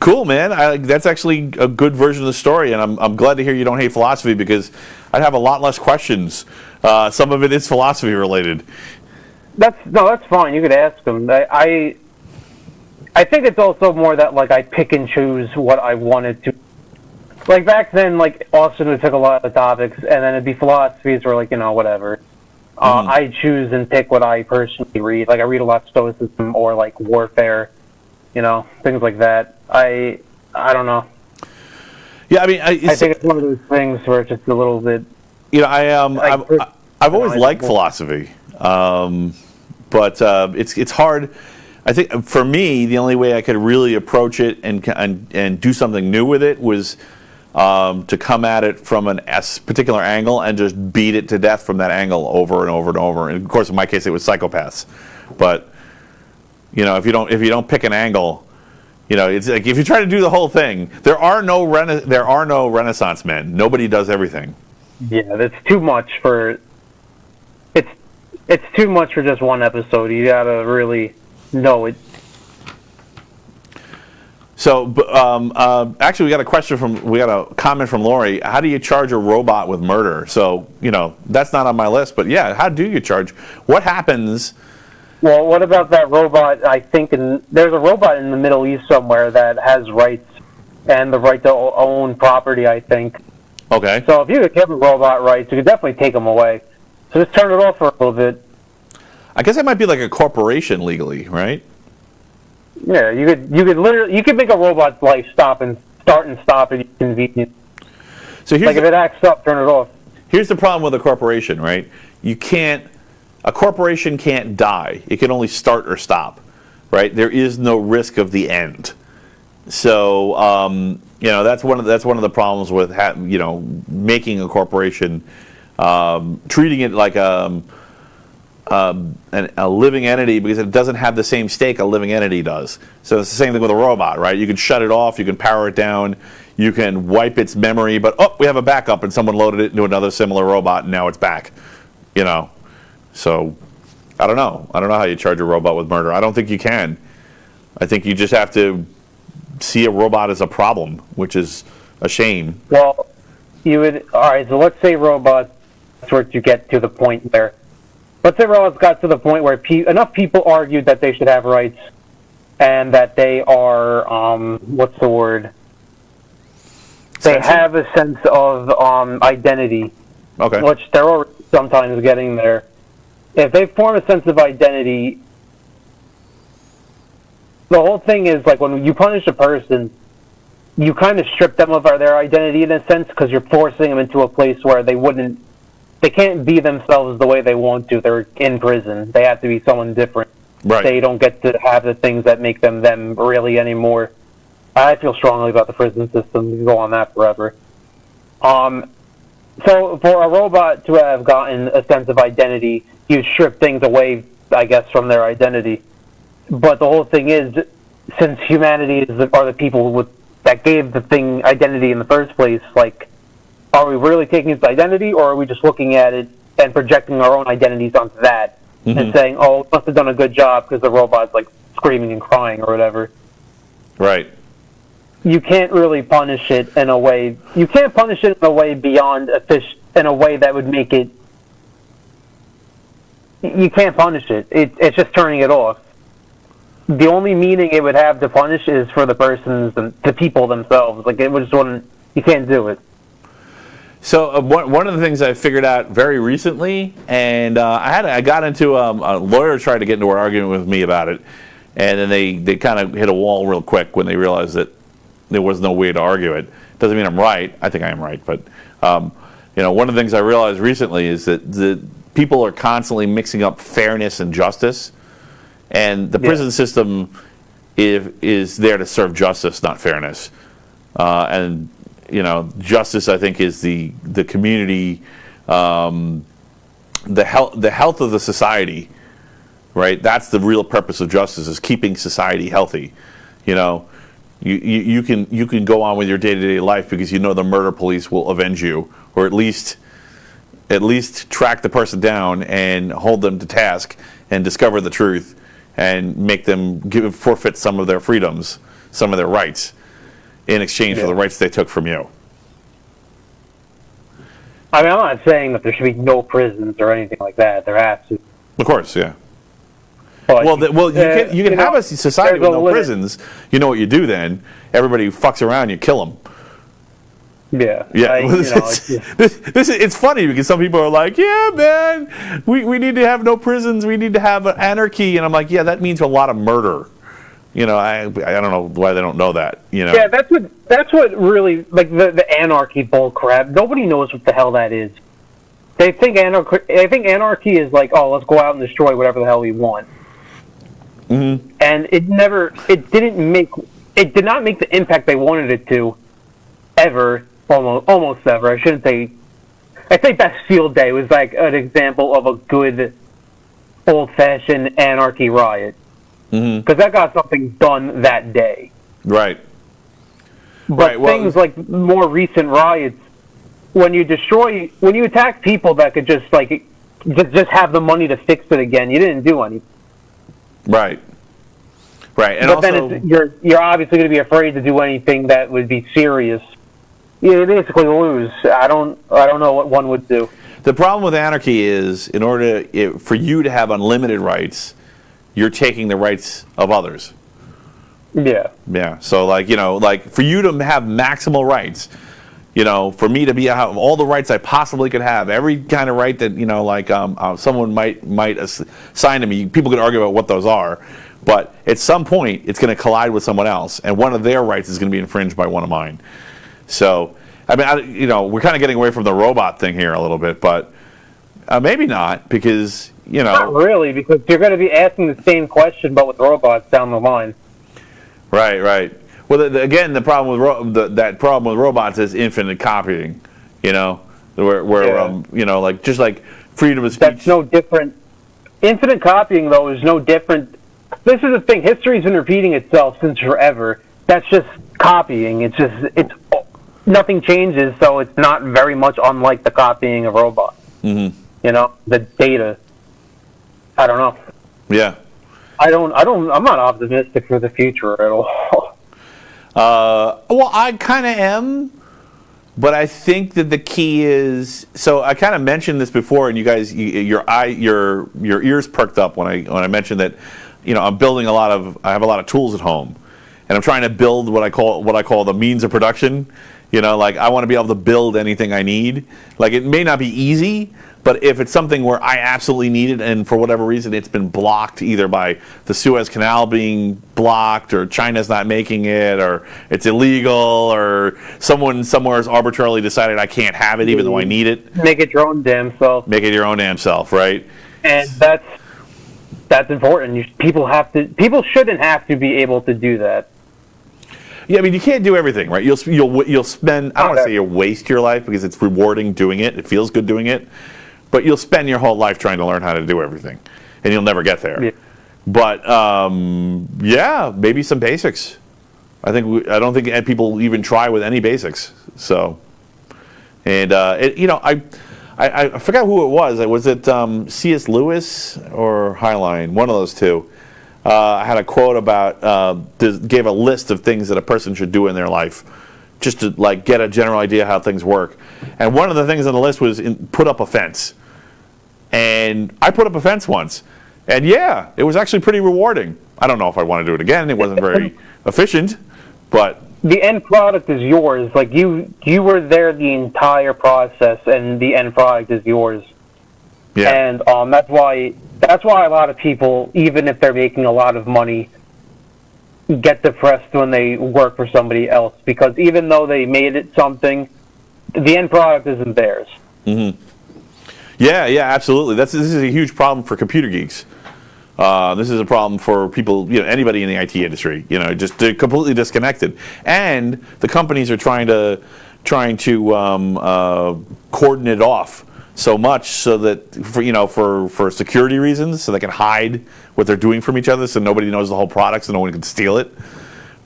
Cool, man. That's actually a good version of the story, and I'm glad to hear you don't hate philosophy because I'd have a lot less questions. Some of it is philosophy related. That's fine. You could ask them. I think it's also more that, like, I pick and choose what I wanted to. Like, back then, like, Austin would pick a lot of topics, and then it'd be philosophies or, like, whatever. I choose and pick what I personally read. Like, I read a lot of Stoicism or, like, warfare, things like that. I don't know. Yeah, I mean, I think it's one of those things where it's just a little bit. I'm I've always liked philosophy, but it's hard. I think for me, the only way I could really approach it and do something new with it was to come at it from an particular angle and just beat it to death from that angle over and over and over. And of course, in my case, it was psychopaths. But if you don't pick an angle, it's like if you try to do the whole thing, there are no Renaissance men. Nobody does everything. Yeah, that's too much for. It's too much for just one episode. You gotta really know it. So, actually, we got a comment from Lori. How do you charge a robot with murder? So, that's not on my list, but yeah, how do you charge? What happens? Well, what about that robot? I think there's a robot in the Middle East somewhere that has rights and the right to own property, I think. Okay. So if you could give a robot rights, you could definitely take them away. So just turn it off for a little bit. I guess it might be like a corporation legally, right? Yeah, you could make a robot's life start and stop at convenience. So if it acts up, turn it off. Here's the problem with a corporation, right? A corporation can't die. It can only start or stop, right? There is no risk of the end. So that's one of the problems with making a corporation, treating it like a living entity, because it doesn't have the same stake a living entity does. So it's the same thing with a robot, right? You can shut it off, you can power it down, you can wipe its memory, but we have a backup, and someone loaded it into another similar robot, and now it's back. So I don't know how you charge a robot with murder. I don't think you can. I think you just have to see a robot as a problem, which is a shame. Well, all right, so let's say robots were to get to the point where, let's say robots got to the point where enough people argued that they should have rights and that they are, what's the word? They have a sense of identity, okay, which they're already sometimes getting there. If they form a sense of identity, the whole thing is like when you punish a person, you kind of strip them of their identity in a sense, because you're forcing them into a place where they can't be themselves the way they want to. They're in prison. They have to be someone different. Right. They don't get to have the things that make them really anymore. I feel strongly about the prison system. We can go on that forever. So for a robot to have gotten a sense of identity, you strip things away, I guess, from their identity. But the whole thing is, since humanity are the people that gave the thing identity in the first place, like, are we really taking its identity, or are we just looking at it and projecting our own identities onto that and saying, oh, it must have done a good job because the robot's like screaming and crying or whatever? Right. You can't really punish it in a way. You can't punish it in a way beyond in a way that would make it. You can't punish it. It's just turning it off. The only meaning it would have to punish is for the the people themselves. Like, it just wouldn't. You can't do it. So one of the things I figured out very recently, and I got into a lawyer tried to get into an argument with me about it, and then they kind of hit a wall real quick when they realized that there was no way to argue it. Doesn't mean I'm right. I think I am right, but one of the things I realized recently is that the people are constantly mixing up fairness and justice, and the prison system is there to serve justice, not fairness, and justice, I think, is the community, the health of the society, right? That's the real purpose of justice, is keeping society healthy. You can go on with your day-to-day life because the murder police will avenge you, or at least track the person down and hold them to task and discover the truth and make them forfeit some of their freedoms, some of their rights, in exchange for the rights they took from you. I mean, I'm not saying that there should be no prisons or anything like that. There has to. Of course, yeah. But, you can have a society with no prisons. You know what you do then? Everybody who fucks around, you kill them. Yeah. Yeah. It's funny because some people are like, yeah, man, we need to have no prisons. We need to have anarchy. And I'm like, yeah, that means a lot of murder. I don't know why they don't know that. Yeah, that's what really, like, the anarchy bull crap. Nobody knows what the hell that is. They think anarchy is like, oh, let's go out and destroy whatever the hell we want. Mm-hmm. And it did not make the impact they wanted it to, ever, almost ever. I shouldn't say. I think Bastille Day was like an example of a good old-fashioned anarchy riot, because that got something done that day. Right. But things like more recent riots, when you attack people that could just have the money to fix it again, you didn't do anything. Right. Right. And but also, then you're obviously going to be afraid to do anything that would be serious. You basically lose. I don't know what one would do. the problem with anarchy is, in order for you to have unlimited rights, you're taking the rights of others. Yeah. Yeah. So, like for you to have maximal rights, for me to have all the rights I possibly could have, every kind of right that someone might assign to me. People could argue about what those are, but at some point it's going to collide with someone else, and one of their rights is going to be infringed by one of mine. So, I mean, we're kind of getting away from the robot thing here a little bit, but maybe not, because Not really, because you're going to be asking the same question, but with robots down the line. Right, right. Well, again, the problem with that problem with robots is infinite copying. Just like freedom of speech. That's no different. Infinite copying, though, is no different. This is the thing. History's been repeating itself since forever. That's just copying. It's nothing changes, so it's not very much unlike the copying of robots. Mm-hmm. The data. I don't know. Yeah. I'm not optimistic for the future at all. Well, I kind of am, but I think that the key is. So I kind of mentioned this before, and you guys, your ears perked up when I mentioned that. I'm building I have a lot of tools at home, and I'm trying to build what I call the means of production. I want to be able to build anything I need. Like, it may not be easy, but if it's something where I absolutely need it, and for whatever reason it's been blocked, either by the Suez Canal being blocked, or China's not making it, or it's illegal, or someone somewhere has arbitrarily decided I can't have it even though I need it. Make it your own damn self. Make it your own damn self, right? And that's important. People shouldn't have to be able to do that. Yeah, I mean, you can't do everything, right? You'll spend. I don't want to say you waste your life, because it's rewarding doing it. It feels good doing it, but you'll spend your whole life trying to learn how to do everything, and you'll never get there. Yeah. But yeah, maybe some basics. I don't think people even try with any basics. So, and I forgot who it was. Was it C.S. Lewis or Highline? One of those two. I had a quote about gave a list of things that a person should do in their life, just to get a general idea how things work. And one of the things on the list was put up a fence. And I put up a fence once, and yeah, it was actually pretty rewarding. I don't know if I want to do it again. It wasn't very efficient, but the end product is yours. Like, you were there the entire process, and the end product is yours. Yeah. And that's why a lot of people, even if they're making a lot of money, get depressed when they work for somebody else, because even though they made it something, the end product isn't theirs. Mm-hmm. Yeah, absolutely. This is a huge problem for computer geeks. This is a problem for people, anybody in the IT industry. Just they're completely disconnected, and the companies are trying to cordon it off so much, so that for security reasons, so they can hide what they're doing from each other, so nobody knows the whole product, so no one can steal it.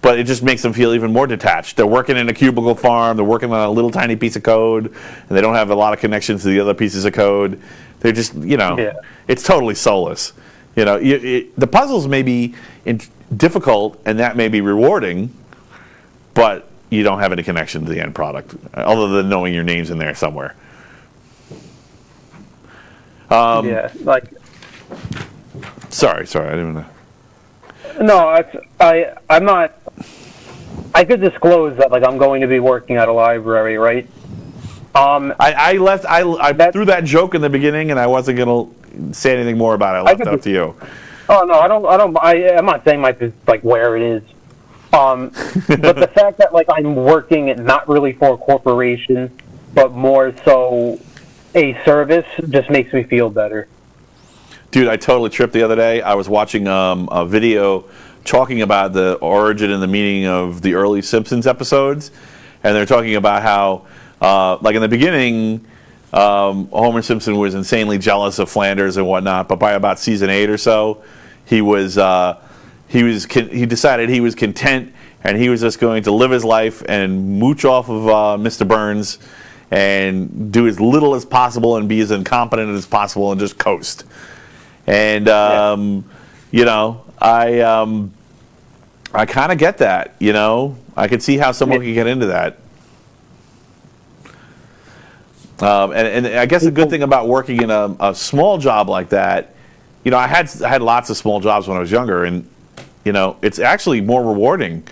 But it just makes them feel even more detached. They're working in a cubicle farm. They're working on a little tiny piece of code, and they don't have a lot of connections to the other pieces of code. They're just, It's totally soulless. The puzzles may be difficult, and that may be rewarding, but you don't have any connection to the end product, other than knowing your name's in there somewhere. Sorry, I didn't want to. No, I'm not. I could disclose that, I'm going to be working at a library, right? I threw that joke in the beginning, and I wasn't going to say anything more about it. I left it up to you. Oh no, I'm not saying where it is. But the fact that I'm working not really for a corporation, but more so a service just makes me feel better. Dude, I totally tripped the other day. I was watching a video talking about the origin and the meaning of the early Simpsons episodes, and they're talking about how, like in the beginning, Homer Simpson was insanely jealous of Flanders and whatnot, but by about season 8 or so, he decided he was content, and he was just going to live his life and mooch off of Mr. Burns and do as little as possible and be as incompetent as possible and just coast. And you know, I kind of get that. You know, I could see how someone could get into that. And I guess the good thing about working in a small job like that, you know, I had lots of small jobs when I was younger, and you know, it's actually more rewarding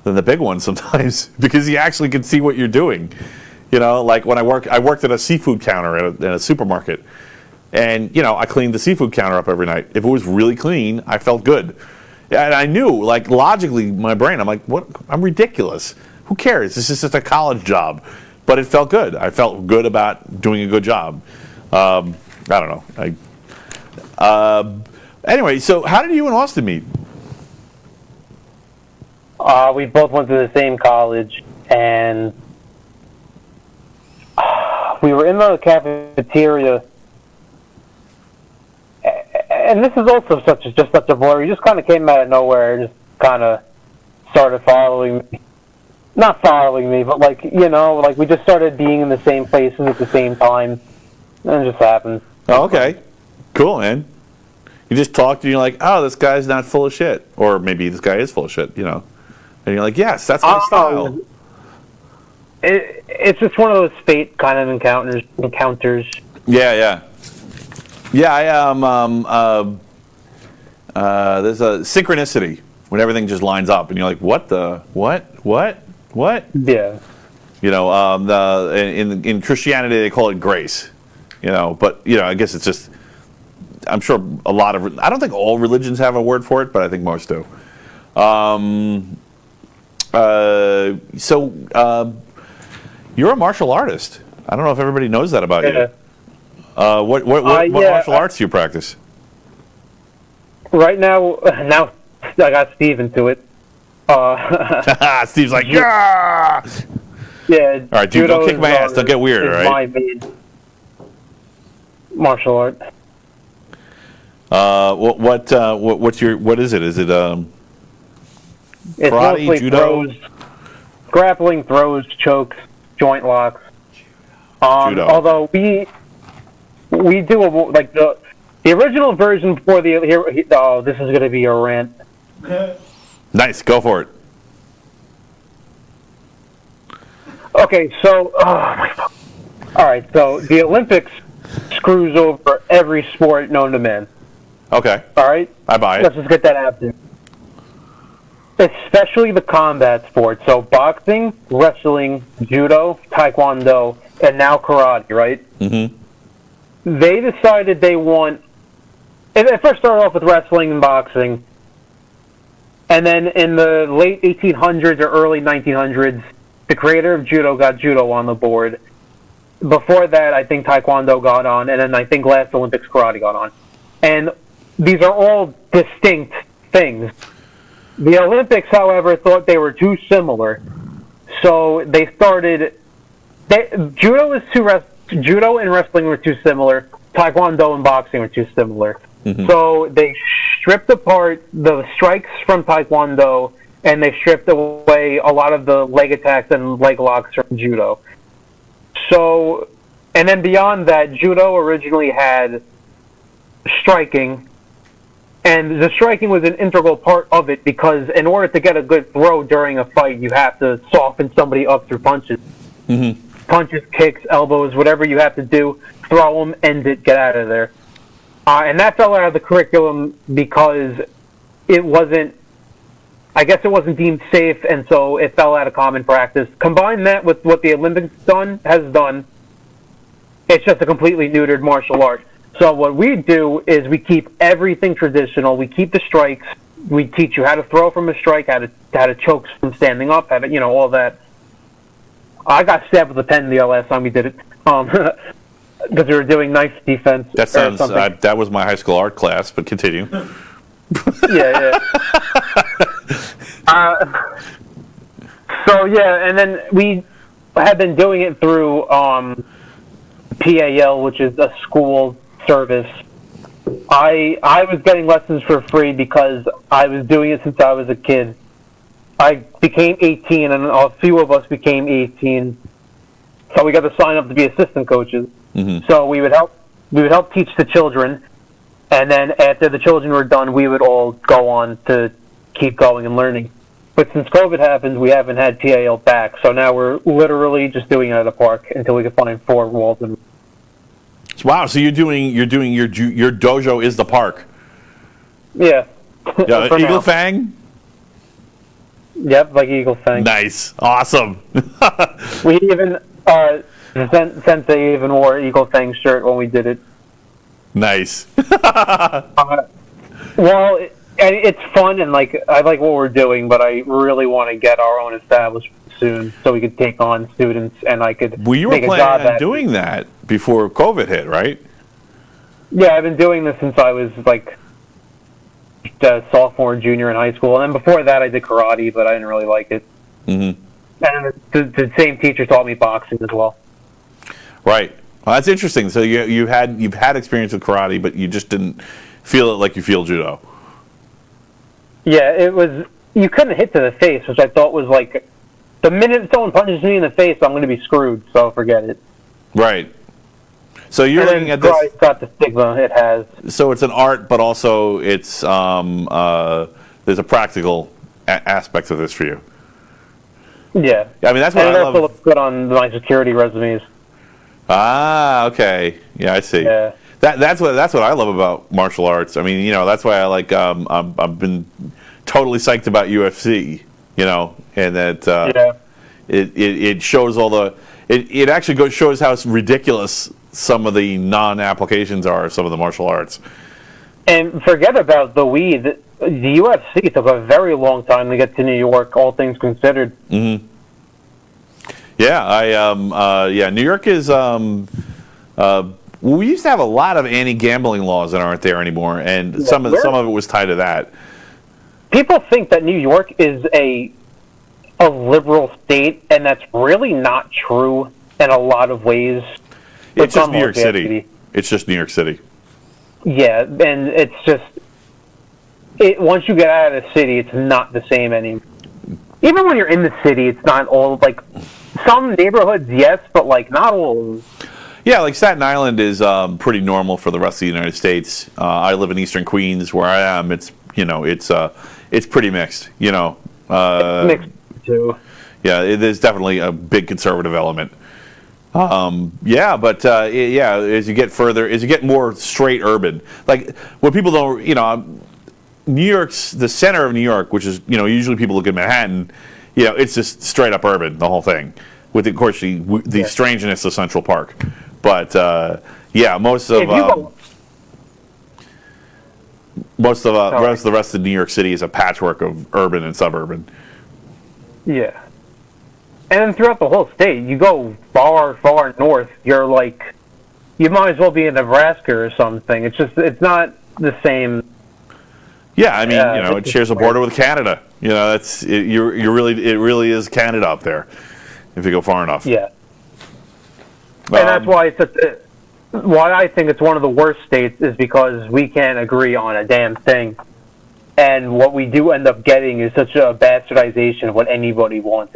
than the big ones sometimes because you actually can see what you're doing. You know, like when I worked at a seafood counter at a supermarket. And, you know, I cleaned the seafood counter up every night. If it was really clean, I felt good. And I knew, like, logically, my brain, I'm like, what? I'm ridiculous. Who cares? This is just a college job. But it felt good. I felt good about doing a good job. I don't know. Anyway, so how did you and Austin meet? We both went to the same college, and we were in the cafeteria. And this is also such a blur. He just kind of came out of nowhere and just kind of started following me. Not following me, but like, you know, like we just started being in the same places at the same time. And it just happened. Oh, okay. Cool, man. You just talked and you're like, oh, this guy's not full of shit. Or maybe this guy is full of shit, you know. And you're like, yes, that's my style. It's just one of those fate kind of encounters. Yeah. Yeah, there's a synchronicity when everything just lines up, and you're like, what? Yeah. You know, in Christianity they call it grace. You know, but you know, I guess it's just. I'm sure a lot of. I don't think all religions have a word for it, but I think most do. So you're a martial artist. I don't know if everybody knows that about you. What martial arts do you practice? Right now I got Steve into it. Steve's like, yeah! Yeah. All right, dude, don't kick my ass. Don't get weird, all right? My main martial art. What is it? Is it it's karate, mostly judo? Throws, grappling, throws, chokes, joint locks. Judo. Although we do like the original version before the here. Oh, this is going to be a rant. Nice, go for it. Okay, so all right, so the Olympics screws over every sport known to man. Okay. All right, I buy it. Let's just get that out there. Especially the combat sports, so boxing, wrestling, judo, taekwondo, and now karate, right? Mm-hmm. They decided they want. It first started off with wrestling and boxing, and then in the late 1800s or early 1900s, the creator of judo got judo on the board. Before that, I think taekwondo got on, and then I think last Olympics karate got on. And these are all distinct things. The Olympics, however, thought they were too similar, so they started. Judo and wrestling were too similar. Taekwondo and boxing were too similar. Mm-hmm. So they stripped apart the strikes from Taekwondo, and they stripped away a lot of the leg attacks and leg locks from judo. So, and then beyond that, judo originally had striking, and the striking was an integral part of it because in order to get a good throw during a fight, you have to soften somebody up through punches. Mm-hmm. Punches, kicks, elbows, whatever you have to do, throw them, end it, get out of there. And that fell out of the curriculum because it wasn't, I guess it wasn't deemed safe, and so it fell out of common practice. Combine that with what the Olympics has done, it's just a completely neutered martial art. So what we do is we keep everything traditional. We keep the strikes. We teach you how to throw from a strike, how to choke from standing up, how to, all that. I got stabbed with a pen the last time we did it. because we were doing knife defense. That sounds. something. That was my high school art class, but continue. Yeah. So yeah, and then we had been doing it through PAL, which is a school service. I was getting lessons for free because I was doing it since I was a kid. I became 18, and a few of us became 18, so we got to sign up to be assistant coaches. Mm-hmm. So we would help teach the children, and then after the children were done, we would all go on to keep going and learning. But since COVID happened, we haven't had PAL back, so now we're literally just doing it at a park until we can find 4 walls. And Wow, so you're doing your dojo is the park. yeah, Yeah, For Eagle now. Fang. Yep, like Eagle Fang. Nice, awesome. We even Sensei even wore Eagle Fang shirt when we did it. Nice. Well, it's fun and like I like what we're doing, but I really want to get our own establishment soon so we could take on students and I could Well, you were make a job planning on at doing that before COVID hit, right? Yeah, I've been doing this since I was like sophomore, junior in high school, and then before that I did karate, but I didn't really like it. Mm-hmm. And the same teacher taught me boxing as well. Right. Well, that's interesting. So you've had experience with karate, but you just didn't feel it like you feel judo. Yeah, it was. You couldn't hit to the face, which I thought was like the minute someone punches me in the face, I'm going to be screwed. So forget it. Right. So you're And looking then at this. karate's got the stigma it has. So it's an art, but also it's there's a practical aspect of this for you. Yeah. I mean, that's what and I it also love. looks good on my security resumes. Ah, okay. Yeah, I see. Yeah. That's what I love about martial arts. I mean, that's why I like. I've been totally psyched about UFC. And that Yeah. it shows all the. It actually shows how ridiculous some of the non-applications are of some of the martial arts. And forget about the weed. The UFC took a very long time to get to New York, all things considered. Mm-hmm. Yeah, New York is. We used to have a lot of anti-gambling laws that aren't there anymore, and some of it was tied to that. People think that New York is a liberal state, and that's really not true in a lot of ways. It's just New York City. It's just New York City. Yeah, and it's just once you get out of the city, it's not the same anymore. Even when you're in the city, it's not all like some neighborhoods, yes, but like not all. Yeah, like Staten Island is pretty normal for the rest of the United States. I live in Eastern Queens, where I am. It's it's pretty mixed. It's mixed too. Yeah, there's definitely a big conservative element. As you get further, as you get more straight urban, like what people don't, New York's the center of New York, which is usually people look at Manhattan, it's just straight up urban, the whole thing, with of course the strangeness of Central Park, but most of the rest of New York City is a patchwork of urban and suburban. Yeah. And then throughout the whole state, you go far, far north, you're like, you might as well be in Nebraska or something. It's not the same. Yeah, I mean, it shares a border with Canada. It really is Canada up there, if you go far enough. Yeah. And that's why why I think it's one of the worst states is because we can't agree on a damn thing. And what we do end up getting is such a bastardization of what anybody wants.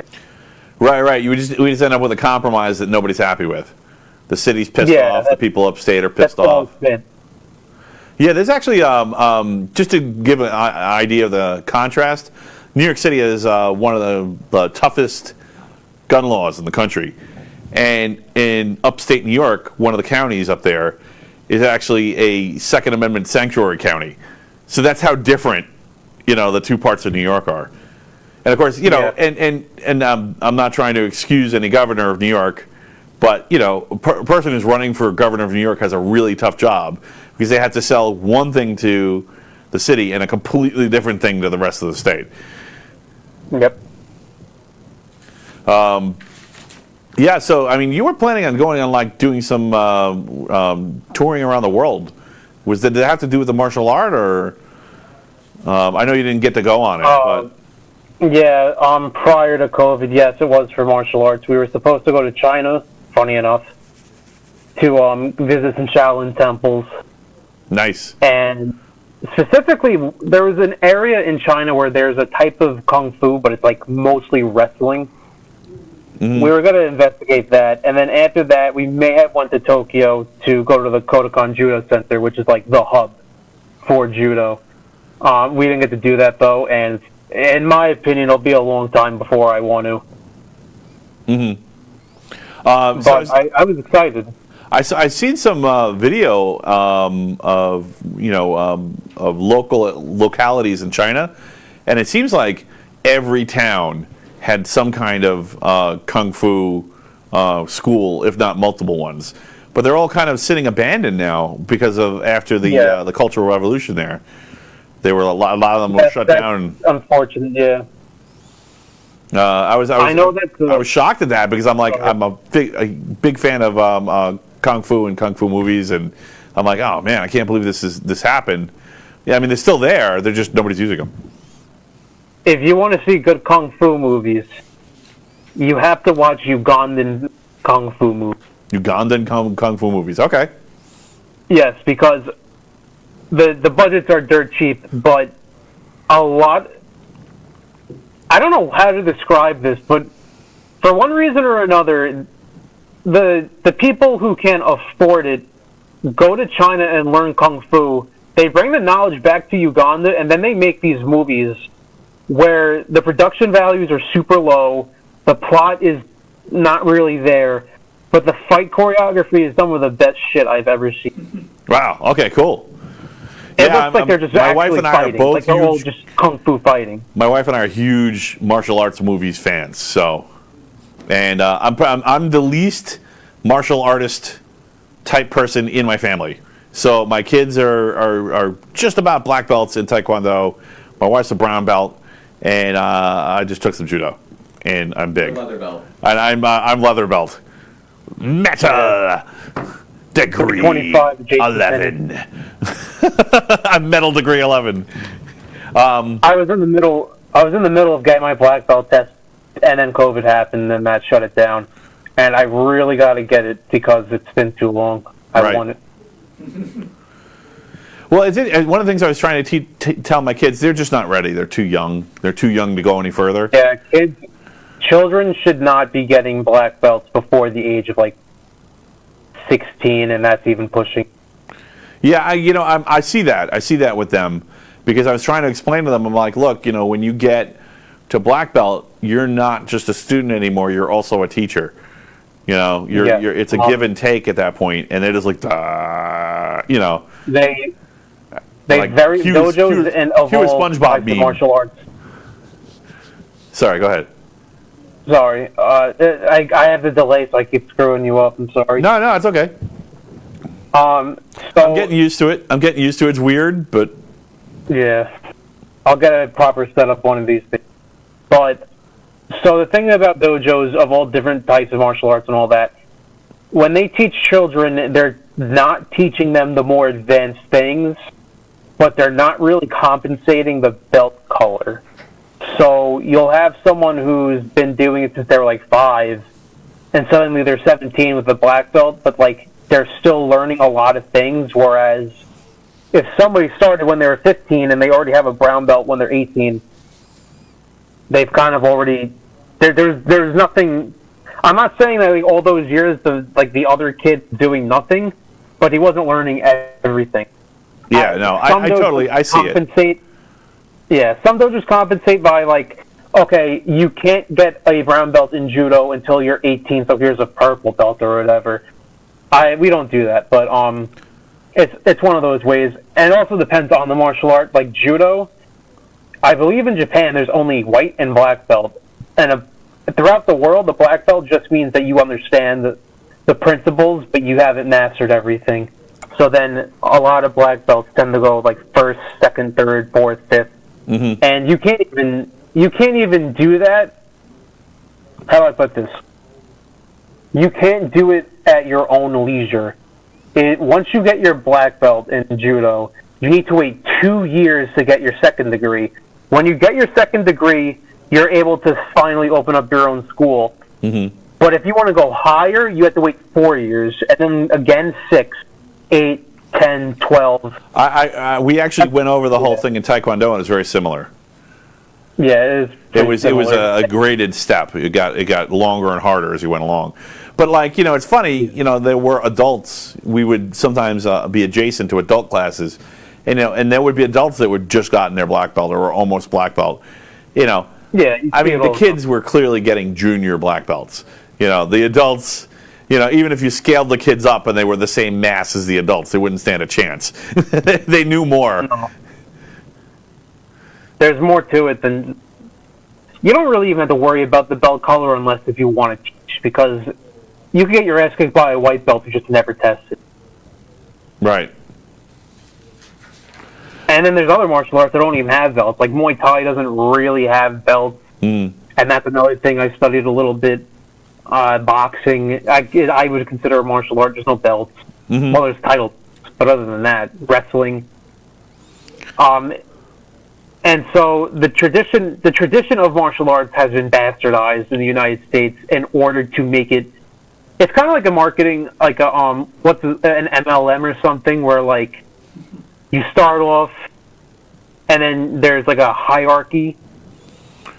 Right. We just end up with a compromise that nobody's happy with. The city's pissed off. The people upstate are pissed off. Yeah, there's actually just to give an idea of the contrast. New York City is one of the toughest gun laws in the country, and in upstate New York, one of the counties up there is actually a Second Amendment sanctuary county. So that's how different the two parts of New York are. And of course, and I'm not trying to excuse any governor of New York, but a person who's running for governor of New York has a really tough job because they have to sell one thing to the city and a completely different thing to the rest of the state. Yep. Yeah, so I mean, you were planning on going on like doing some touring around the world. Did it have to do with the martial art, or I know you didn't get to go on it, but Yeah, prior to COVID, yes, it was for martial arts. We were supposed to go to China, funny enough, to visit some Shaolin temples. nice. And specifically, there was an area in China where there's a type of kung fu, but it's like mostly wrestling. Mm-hmm. We were going to investigate that, and then after that, we may have went to Tokyo to go to the Kodokan Judo Center, which is like the hub for judo. We didn't get to do that though, and in my opinion, it'll be a long time before I want to. Mm-hmm. But I was excited. I seen some video of of localities in China, and it seems like every town had some kind of kung fu school, if not multiple ones. But they're all kind of sitting abandoned now because of after the Cultural Revolution. They were a lot of them were shut down. Unfortunate, yeah. I was shocked at that because I'm like I'm a big fan of kung fu and kung fu movies, and I'm like, oh man, I can't believe this happened. Yeah, I mean they're still there. They're just nobody's using them. If you want to see good kung fu movies, you have to watch Ugandan kung fu movies. Ugandan kung fu movies. Okay. Yes, because the budgets are dirt cheap, but a lot. I don't know how to describe this, but for one reason or another, the people who can afford it go to China and learn kung fu. They bring the knowledge back to Uganda, and then they make these movies where the production values are super low, the plot is not really there, but the fight choreography is some of the best shit I've ever seen. Wow. Okay. Cool. It looks like they're just actually fighting. Like they're all just kung fu fighting. My wife and I are huge martial arts movies fans. So, and I'm the least martial artist type person in my family. So my kids are just about black belts in Taekwondo. My wife's a brown belt, and I just took some judo, and I'm big. Leather belt. And I'm leather belt. Meta degree 11. I'm metal degree 11. I was in the middle of getting my black belt test, and then COVID happened, and that shut it down. And I really got to get it because it's been too long. I want it. Well, one of the things I was trying to tell my kids, they're just not ready. They're too young. They're too young to go any further. Yeah, children should not be getting black belts before the age of like 16, and that's even pushing. Yeah, I see that. I see that with them because I was trying to explain to them. I'm like, look, when you get to black belt, you're not just a student anymore. You're also a teacher. It's a give and take at that point, and they're just like, They like very dojos and evolved like the martial arts. Sorry, go ahead. Sorry, I have the delay, so I keep screwing you up. I'm sorry. No, it's okay. So I'm getting used to it. It's weird, but yeah, I'll get a proper setup one of these things. But so the thing about dojos of all different types of martial arts and all that, when they teach children, they're not teaching them the more advanced things, but they're not really compensating the belt color. So you'll have someone who's been doing it since they were like 5, and suddenly they're 17 with a black belt, but like they're still learning a lot of things, whereas if somebody started when they were 15 and they already have a brown belt when they're 18, they've kind of already... There's nothing... I'm not saying that like all those years the other kid doing nothing, but he wasn't learning everything. Yeah, I see it. Yeah, some dojos compensate by like, okay, you can't get a brown belt in judo until you're 18, so here's a purple belt or whatever. We don't do that, but it's one of those ways. And it also depends on the martial art. Like judo, I believe in Japan there's only white and black belt, and throughout the world, the black belt just means that you understand the principles, but you haven't mastered everything. So then a lot of black belts tend to go like 1st, 2nd, 3rd, 4th, 5th. Mm-hmm. And you can't even do that. How do I put this? you can't do it at your own leisure. Once you get your black belt in judo, you need to wait 2 years to get your second degree. When you get your second degree, you're able to finally open up your own school. Mm-hmm. But if you want to go higher, you have to wait 4 years, and then again 6, 8, 10, 12. We actually went over the whole thing in Taekwondo, and it's very similar. Yeah, it was a graded step. It got longer and harder as you went along. But it's funny. There were adults. We would sometimes be adjacent to adult classes, and there would be adults that would just gotten their black belt or were almost black belt. Yeah. I mean, the kids were clearly getting junior black belts. The adults. Even if you scaled the kids up and they were the same mass as the adults, they wouldn't stand a chance. They knew more. No. There's more to it than... You don't really even have to worry about the belt color unless if you want to teach, because you can get your ass kicked by a white belt who just never tested. Right. And then there's other martial arts that don't even have belts. Like Muay Thai doesn't really have belts. And that's another thing I studied a little bit. Boxing, I would consider a martial art, just no belts. Mm-hmm. Well, there's titles, but other than that, wrestling. And so the tradition of martial arts has been bastardized in the United States in order to make it. It's kind of like a marketing, like an MLM or something, where like you start off, and then there's like a hierarchy.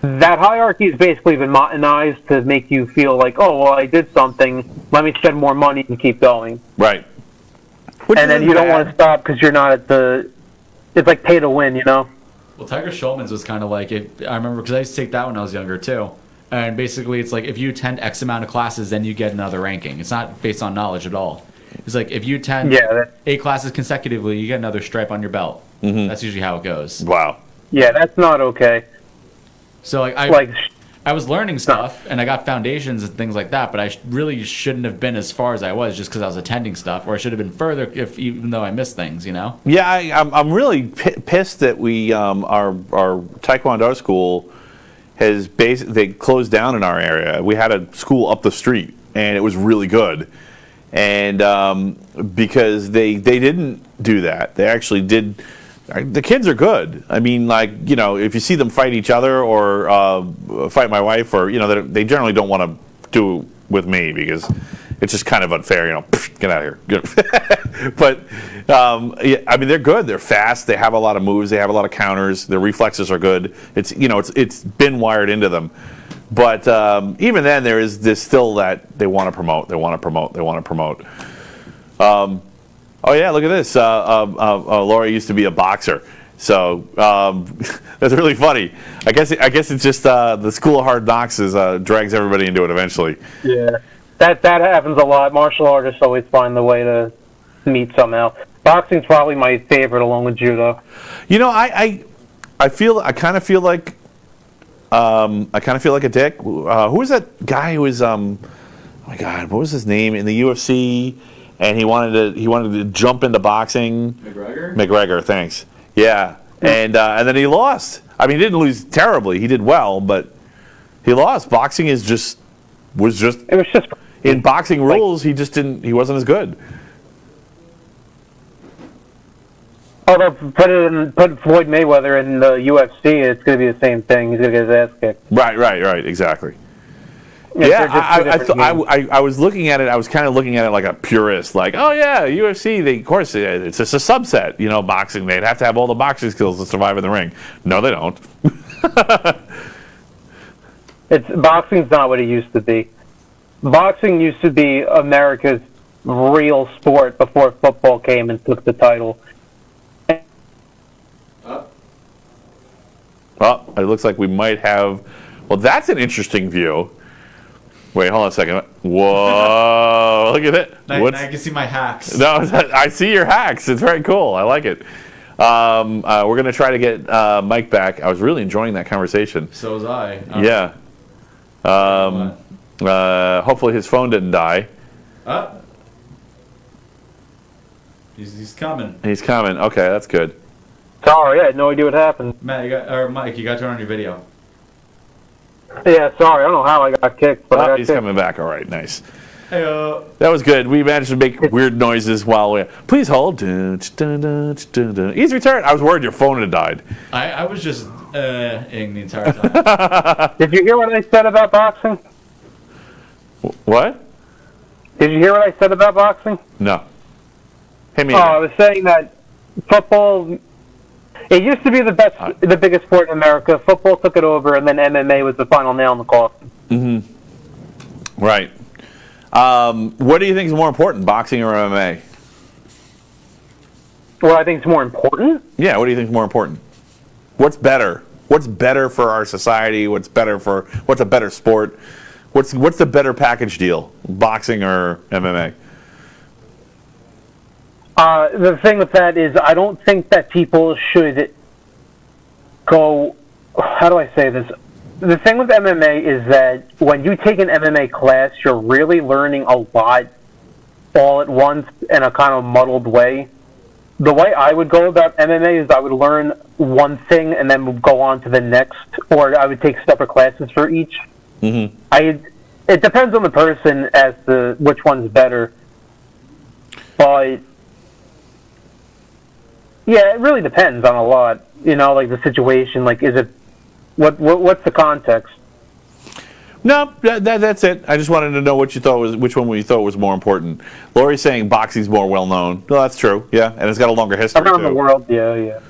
That hierarchy has basically been monetized to make you feel like, oh, well, I did something. Let me spend more money and keep going. Right. And then you don't want to stop because you're not at the. It's like pay to win, Well, Tiger Schulman's was kind of like I remember because I used to take that when I was younger too, and basically it's like if you attend X amount of classes, then you get another ranking. It's not based on knowledge at all. It's like if you attend 8 classes consecutively, you get another stripe on your belt. Mm-hmm. That's usually how it goes. Wow. Yeah, that's not okay. So I was learning stuff and I got foundations and things like that, but I really shouldn't have been as far as I was just because I was attending stuff, or I should have been further even though I missed things, Yeah, I'm really pissed that we our Taekwondo school they closed down in our area. We had a school up the street and it was really good, and because they didn't do that, they actually did. The kids are good. I mean, if you see them fight each other or fight my wife, or they generally don't want to do with me because it's just kind of unfair. Get out of here. But yeah, I mean, they're good. They're fast. They have a lot of moves. They have a lot of counters. Their reflexes are good. It's been wired into them. But even then, there is this still that they want to promote. They want to promote. They want to promote. Oh yeah, look at this. Laura used to be a boxer, so that's really funny. I guess it's just the School of Hard Knocks drags everybody into it eventually. Yeah, that happens a lot. Martial artists always find the way to meet somehow. Boxing's probably my favorite, along with judo. I kind of feel like a dick. Who was that guy who was oh my God, what was his name in the UFC? And he wanted to jump into boxing. McGregor, thanks. Yeah, and then he lost. I mean, he didn't lose terribly. He did well, but he lost. Boxing was just in boxing rules. He wasn't as good. Although put Floyd Mayweather in the UFC, it's going to be the same thing. He's going to get his ass kicked. Right. Exactly. Yeah, I was looking at it. I was kind of looking at it like a purist, like, oh yeah, UFC. Of course, it's just a subset. Boxing. They'd have to have all the boxing skills to survive in the ring. No, they don't. Boxing's not what it used to be. Boxing used to be America's real sport before football came and took the title. Well, it looks like we might have. Well, that's an interesting view. Wait, hold on a second. Whoa, look at it. Now you can see my hacks. No, I see your hacks. It's very cool. I like it. We're going to try to get Mike back. I was really enjoying that conversation. So was I. Yeah. Hopefully his phone didn't die. He's coming. He's coming. Okay, that's good. Sorry, I had no idea what happened. Mike, you got to turn on your video. Yeah, sorry. I don't know how I got kicked, but I got he's kicked. coming back. All right, nice. That was good. We managed to make weird noises while we. Please hold. He's returned. I was worried your phone had died. I was just ing the entire time. Did you hear what I said about boxing? What? Did you hear what I said about boxing? No. Hit me. I was saying that football. It used to be the biggest sport in America. Football took it over, and then MMA was the final nail in the coffin. Mm-hmm. Right. What do you think is more important, boxing or MMA? What I think is more important? Yeah, what do you think is more important? What's better? What's better for our society? What's a better sport? What's the better package deal, boxing or MMA? The thing with that is I don't think that people should go... How do I say this? The thing with MMA is that when you take an MMA class, you're really learning a lot all at once in a kind of muddled way. The way I would go about MMA is I would learn one thing and then go on to the next, or I would take separate classes for each. Mm-hmm. It depends on the person as to which one's better. But yeah, it really depends on a lot. Like the situation. Like, is it what's the context? No, that's it. I just wanted to know which one you thought was more important. Lori's saying boxing's more well known. No, that's true. Yeah, and it's got a longer history around the world. Yeah.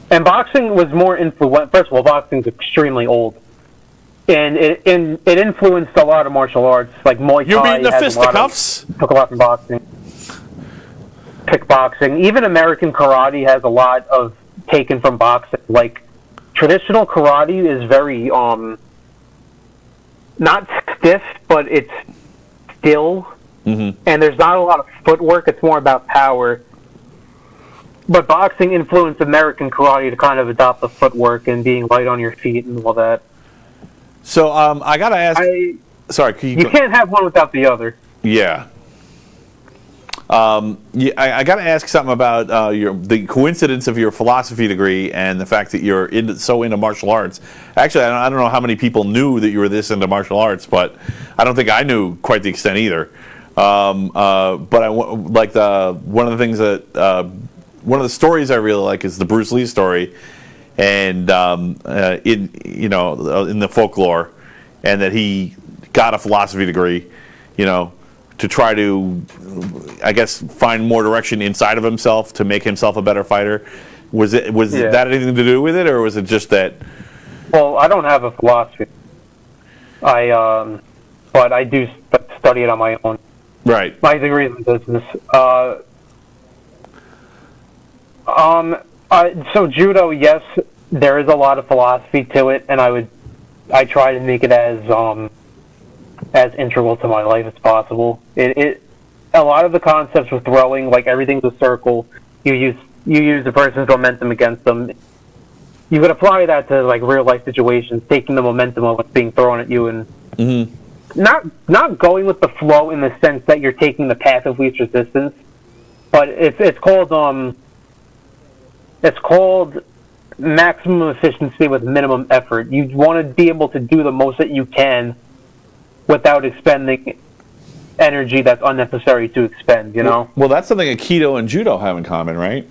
And boxing was more influential. First of all, boxing's extremely old, and it influenced a lot of martial arts, like Muay Thai. You mean the fisticuffs? Took a lot from boxing. Kickboxing, even American karate has a lot of taken from boxing. Like traditional karate is very not stiff, but it's still, and there's not a lot of footwork. It's more about power. But boxing influenced American karate to kind of adopt the footwork and being light on your feet and all that. So I gotta ask. Sorry, you can't have one without the other. Yeah. I got to ask something about the coincidence of your philosophy degree and the fact that you're so into martial arts. Actually, I don't know how many people knew that you were this into martial arts, but I don't think I knew quite the extent either. But one of the things that one of the stories I really like is the Bruce Lee story, and in the folklore, and that he got a philosophy degree, to try to, I guess, find more direction inside of himself to make himself a better fighter. Was that anything to do with it, or was it just that? Well, I don't have a philosophy. But I do study it on my own. Right. My degree is in business. So judo, yes, there is a lot of philosophy to it, and I try to make it as integral to my life as possible. A lot of the concepts with throwing, like everything's a circle. You use the person's momentum against them. You could apply that to like real life situations, taking the momentum of what's being thrown at you and not going with the flow in the sense that you're taking the path of least resistance, but it's called maximum efficiency with minimum effort. You want to be able to do the most that you can without expending energy that's unnecessary to expend, Well, that's something Aikido and Judo have in common, right?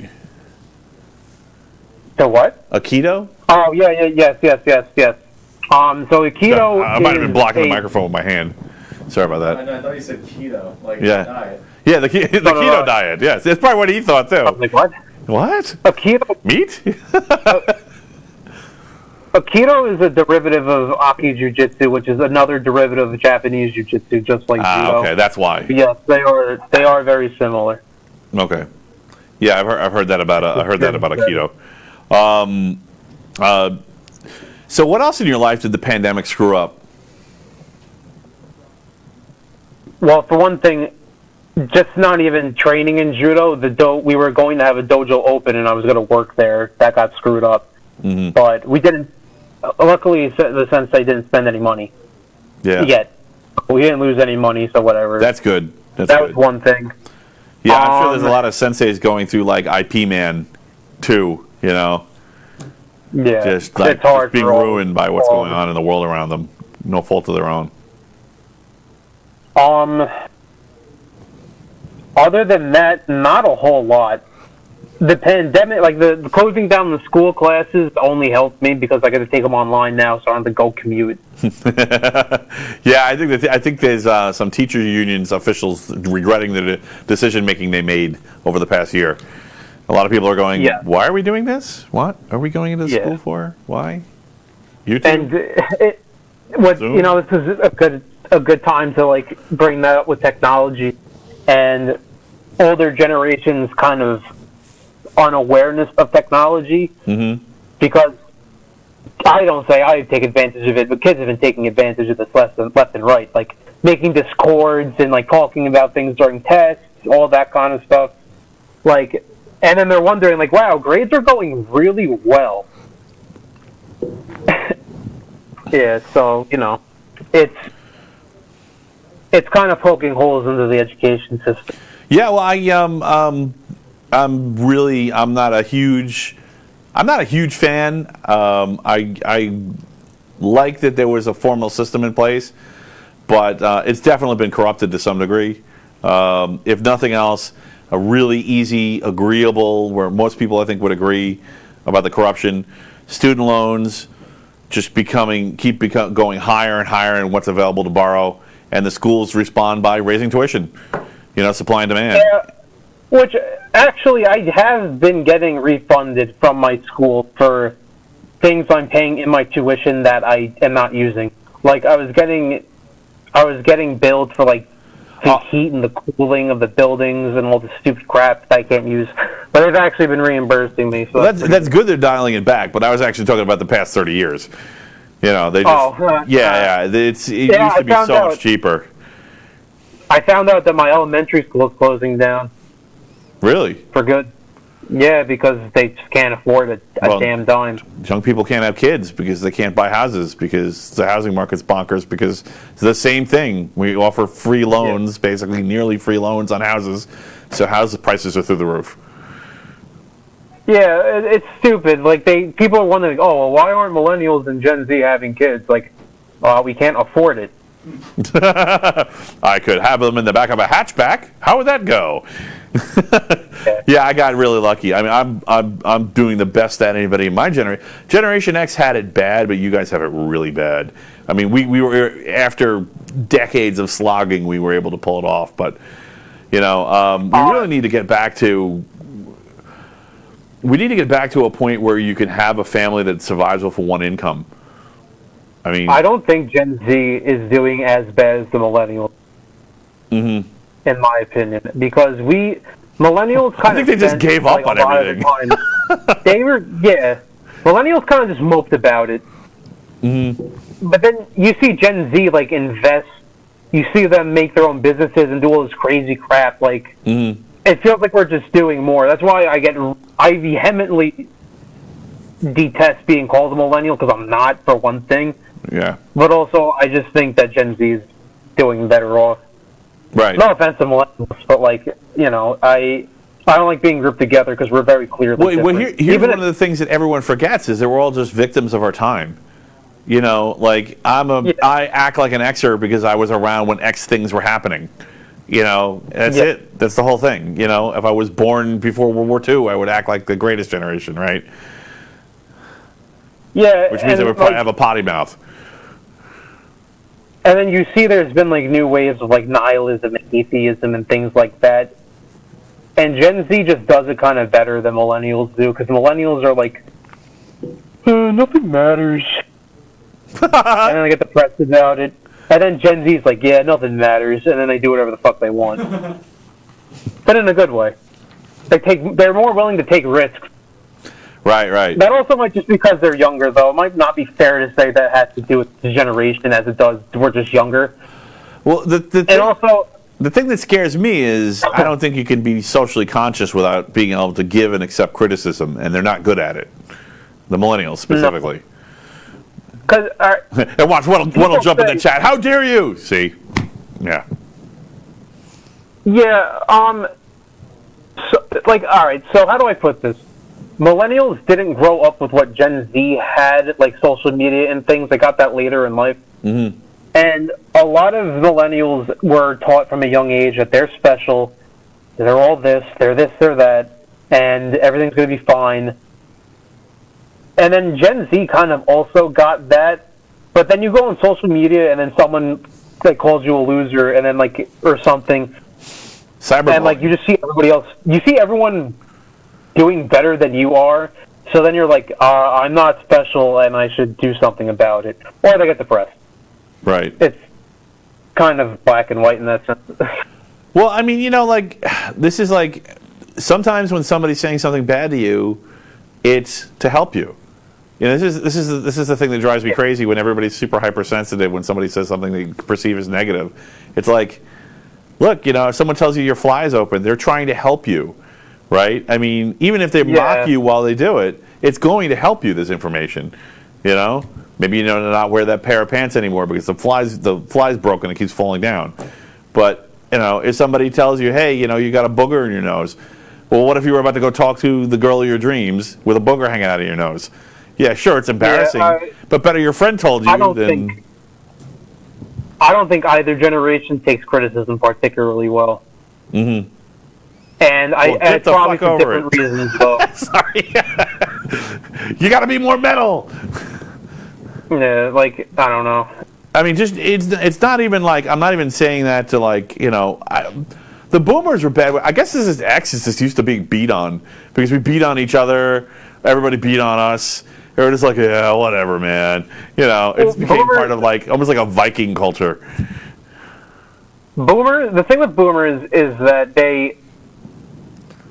The what? Aikido? Oh, yes. So Aikido I might have been blocking the microphone with my hand. Sorry about that. I thought you said keto, like diet. Yeah, the keto diet, yes. It's probably what he thought, too. I was like, what? What? Aikido? Meat? Aikido is a derivative of Aki Jiu-Jitsu, which is another derivative of Japanese Jiu-Jitsu, just like Judo. Okay, that's why. Yes, they are very similar. Okay. Yeah, I've heard that about Aikido. So what else in your life did the pandemic screw up? Well, for one thing, just not even training in Judo. We were going to have a dojo open, and I was going to work there. That got screwed up. Mm-hmm. But we didn't. Luckily, in the sense I didn't spend any money. Yeah. Yet we didn't lose any money, so whatever. That's good. That was one thing. Yeah, I'm sure there's a lot of senseis going through like IP Man too. Yeah. Just being ruined by what's going on in the world around them. No fault of their own. Um, Other than that, not a whole lot. The pandemic, like the closing down the school classes, only helped me because I got to take them online now, so I don't have to go commute. Yeah, I think there's some teacher unions officials regretting the decision making they made over the past year. A lot of people are going, Yeah. "Why are we doing this? What are we going into school for? Why?" You too? And this is a good time to like bring that up with technology and older generations kind of unawareness of technology, because I don't say I take advantage of it, but kids have been taking advantage of this left and right, like making discords and like talking about things during tests, all that kind of stuff. Like, and then they're wondering, like, wow, grades are going really well. Yeah, so it's kind of poking holes into the education system. Yeah, well, I'm not a huge fan. I like that there was a formal system in place, but it's definitely been corrupted to some degree. If nothing else, a really easy, agreeable, where most people I think would agree about the corruption, student loans just going higher and higher in what's available to borrow, and the schools respond by raising tuition. Supply and demand. Yeah, which actually I have been getting refunded from my school for things I'm paying in my tuition that I am not using. Like I was getting billed for like the heat and the cooling of the buildings and all the stupid crap that I can't use. But they've actually been reimbursing me. So that's good. They're dialing it back. But I was actually talking about the past 30 years. They just it used to be so much cheaper. I found out that my elementary school is closing down. Really? For good. Yeah, because they just can't afford a damn dime. Young people can't have kids because they can't buy houses because the housing market's bonkers, because it's the same thing. We offer free loans, basically nearly free loans on houses, so house prices are through the roof. Yeah, it's stupid. Like people are wondering, oh, well, why aren't millennials and Gen Z having kids? Like, we can't afford it. I could have them in the back of a hatchback. How would that go? Yeah, I got really lucky. I mean, I'm doing the best that anybody in my generation. Generation X had it bad, but you guys have it really bad. I mean, we were, after decades of slogging, we were able to pull it off. But we really need to get back to. We need to get back to a point where you can have a family that survives off of one income. I mean, I don't think Gen Z is doing as bad as the millennials. In my opinion, because millennials kind I think they just gave up on everything. Millennials kind of just moped about it. But then you see Gen Z like invest. You see them make their own businesses and do all this crazy crap. Like it feels like we're just doing more. That's why I vehemently detest being called a millennial, because I'm not, for one thing. Yeah. But also, I just think that Gen Z is doing better off. Right. No offense to millennials, but I don't like being grouped together because we're very clearly different. Here's one of the things that everyone forgets is that we're all just victims of our time. I act like an Xer because I was around when X things were happening. That's it. That's the whole thing. If I was born before World War II, I would act like the greatest generation, right? Yeah. Which means I would probably have a potty mouth. And then you see there's been new waves of nihilism and atheism and things like that. And Gen Z just does it kind of better than millennials do, because millennials are like, nothing matters. And then they get depressed about it. And then Gen Z's like, yeah, nothing matters. And then they do whatever the fuck they want. But in a good way. They're more willing to take risks. Right. That also might just because they're younger, though. It might not be fair to say that has to do with the generation as it does. We're just younger. Well, the thing that scares me is I don't think you can be socially conscious without being able to give and accept criticism, and they're not good at it. The millennials specifically. Because and watch what'll jump in the chat. How dare you? See, yeah. Yeah. So, all right. So how do I put this? Millennials didn't grow up with what Gen Z had, like social media and things. They got that later in life. And a lot of millennials were taught from a young age that they're special, they're all this, they're that, and everything's going to be fine. And then Gen Z kind of also got that, but then you go on social media and then someone like calls you a loser, and then like or something, and like you just see everybody else, you see everyone doing better than you are. So then you're like, I'm not special, and I should do something about it, or they get depressed. Right. It's kind of black and white in that sense. Well, I mean, like this is like sometimes when somebody's saying something bad to you, it's to help you. This is the thing that drives me crazy when everybody's super hypersensitive when somebody says something they perceive as negative. It's like, look, if someone tells you your fly is open, they're trying to help you, right? I mean, even if they mock you while they do it, it's going to help you, this information, Maybe to not wear that pair of pants anymore because the fly's broken and it keeps falling down. But, if somebody tells you, hey, you got a booger in your nose, well, what if you were about to go talk to the girl of your dreams with a booger hanging out of your nose? Yeah, sure, it's embarrassing, but better your friend told you than... I don't think either generation takes criticism particularly well. Mm-hmm. And it's probably for different reasons, though. Sorry. You got to be more metal. Yeah, I don't know. I mean, just it's not even like, I'm not even saying that to the boomers were bad. I guess this is X is just used to being beat on because we beat on each other. Everybody beat on us. They're just like, yeah, whatever, man. It's became part of almost like a Viking culture. The thing with boomers is that they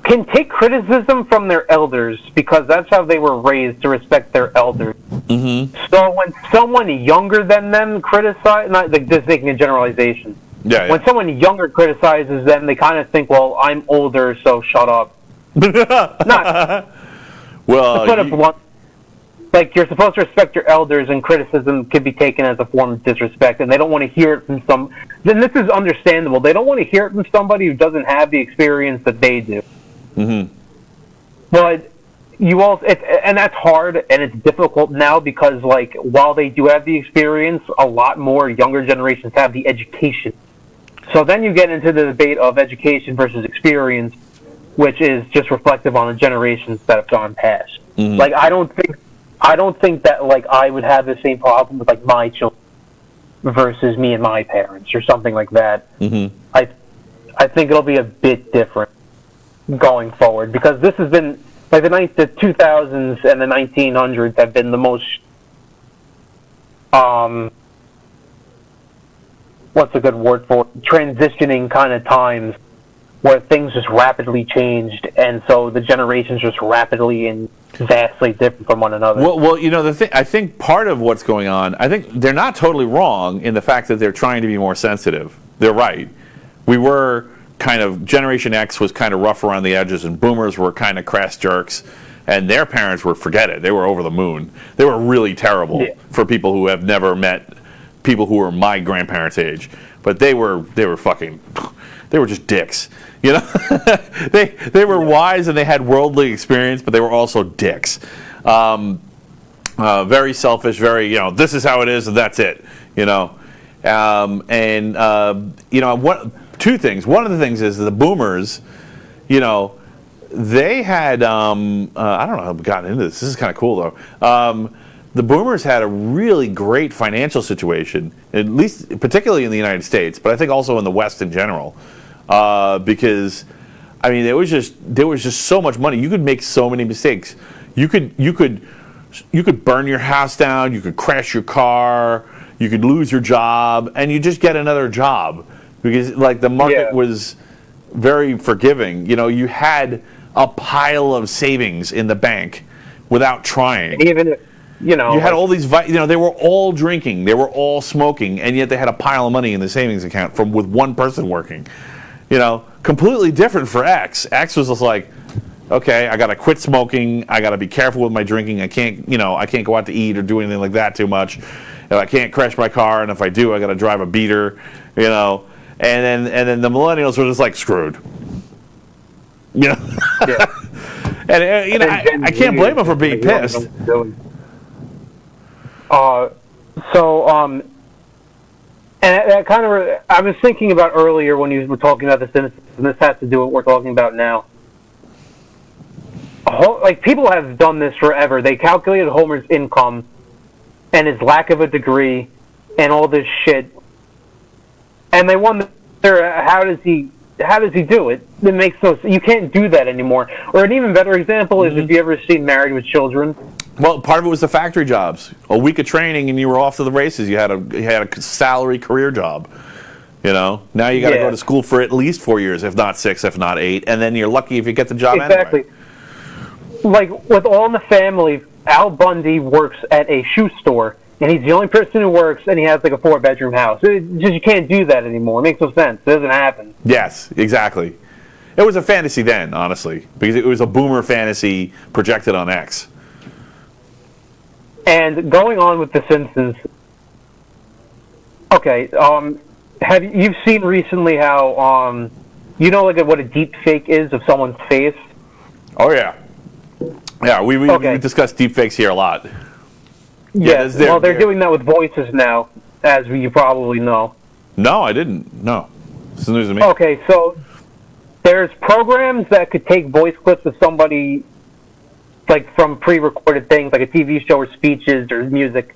can take criticism from their elders because that's how they were raised, to respect their elders. Mm-hmm. So when someone younger than them criticizes, not just making a generalization, when someone younger criticizes them, they kind of think, well, I'm older, so shut up. Not. Well, you're supposed to respect your elders, and criticism could be taken as a form of disrespect, and they don't want to hear it from some... Then this is understandable. They don't want to hear it from somebody who doesn't have the experience that they do. Mm-hmm. But you also... and that's hard, and it's difficult now because, while they do have the experience, a lot more younger generations have the education. So then you get into the debate of education versus experience, which is just reflective on the generations that have gone past. Mm-hmm. I don't think that I would have the same problem with my children versus me and my parents or something like that. Mm-hmm. I think it'll be a bit different going forward because this has been the 2000s and the 1900s have been the most what's a good word for it? Transitioning kind of times where things just rapidly changed, and so the generations just rapidly and vastly different from one another. Well, the thing, I think part of what's going on, I think they're not totally wrong in the fact that they're trying to be more sensitive. They're right. We were Generation X was kind of rough around the edges, and boomers were kind of crass jerks, and their parents were, forget it, they were over the moon. They were really terrible for people who have never met people who were my grandparents' age, but they were fucking... They were just dicks, They were wise and they had worldly experience, but they were also dicks. Very selfish, very this is how it is and that's it, two things. One of the things is the boomers, they had I don't know how I've gotten into this. This is kind of cool though. The boomers had a really great financial situation, at least particularly in the United States, but I think also in the West in general. Because I mean there was just so much money. You could make so many mistakes. You could burn your house down, you could crash your car, you could lose your job, and you just get another job because the market was very forgiving. You had a pile of savings in the bank without trying. Even if, you had all these they were all drinking, they were all smoking, and yet they had a pile of money in the savings account with one person working. Completely different for X. X was just like, okay, I got to quit smoking. I got to be careful with my drinking. I can't go out to eat or do anything like that too much. I can't crash my car, and if I do, I got to drive a beater. And then the millennials were just like screwed. Yeah. And I can't blame them for being pissed. And that kind of, I was thinking about earlier when you were talking about this, and this has to do with what we're talking about now. Like, people have done this forever. They calculated Homer's income and his lack of a degree and all this shit, and they wonder how does he do it? It makes no sense. You can't do that anymore. Or an even better example is if you ever seen Married with Children. Well, part of it was the factory jobs. A week of training and you were off to the races. You had a salary career job. You know, now you got to go to school for at least 4 years, if not 6, if not 8, and then you're lucky if you get the job exactly. anyway. Like with All in the Family, Al Bundy works at a shoe store, and he's the only person who works, and he has like a 4-bedroom house. You can't do that anymore. It makes no sense. It doesn't happen. Yes, exactly. It was a fantasy then, honestly, because it was a boomer fantasy projected on X. And going on with The Simpsons. Okay, you've seen recently how like what a deep fake is of someone's face? Oh yeah. Yeah, we discussed deepfakes here a lot. Yeah, they're doing that with voices now, as you probably know. No, I didn't. No. It's news to me. Okay, so there's programs that could take voice clips of somebody, like from pre-recorded things, like a TV show or speeches or music,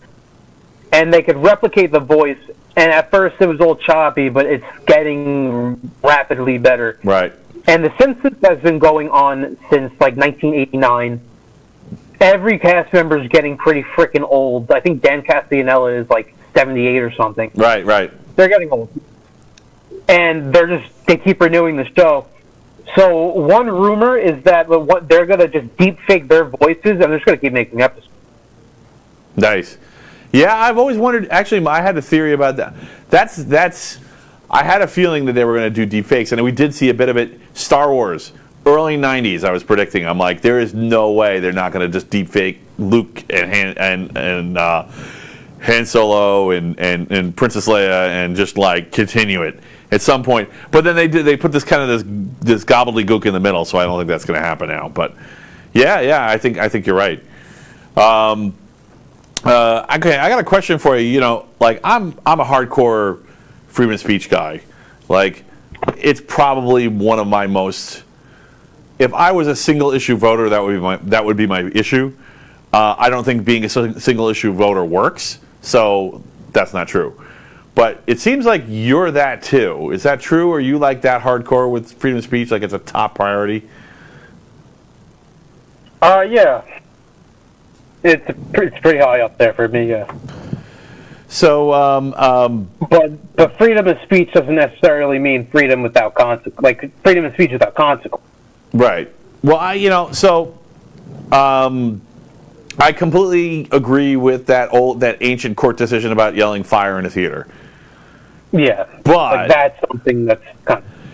and they could replicate the voice, and at first it was all choppy, but it's getting rapidly better. Right. And The Simpsons has been going on since, like, 1989. Every cast member is getting pretty freaking old. I think Dan Castellaneta is, like, 78 or something. Right, right. They're getting old. And they keep renewing the show. So one rumor is that they're going to just deep fake their voices, and they're just going to keep making episodes. Nice. Yeah, I've always wondered, actually, I had a theory about that. I had a feeling that they were going to do deep fakes, and we did see a bit of it. Star Wars, early 90s, I was predicting. I'm like, there is no way they're not going to just deep fake Luke and Han Solo and Princess Leia and just like continue it at some point. But then they put this kind of this gobbledygook in the middle, so I don't think that's going to happen now. But yeah, I think you're right. Okay, I got a question for you. You know, like I'm a hardcore freedom of speech guy. Like, it's probably one of my most. If I was a single issue voter, that would be my issue. I don't think being a single issue voter works, so that's not true. But it seems like you're that too. Is that true? Are you like that hardcore with freedom of speech? Like it's a top priority? Yeah. It's pretty high up there for me, yeah. So, but freedom of speech doesn't necessarily mean freedom without consequence. Like freedom of speech without consequence. Right. Well, I completely agree with that ancient court decision about yelling fire in a theater. Yeah, but like that's something that's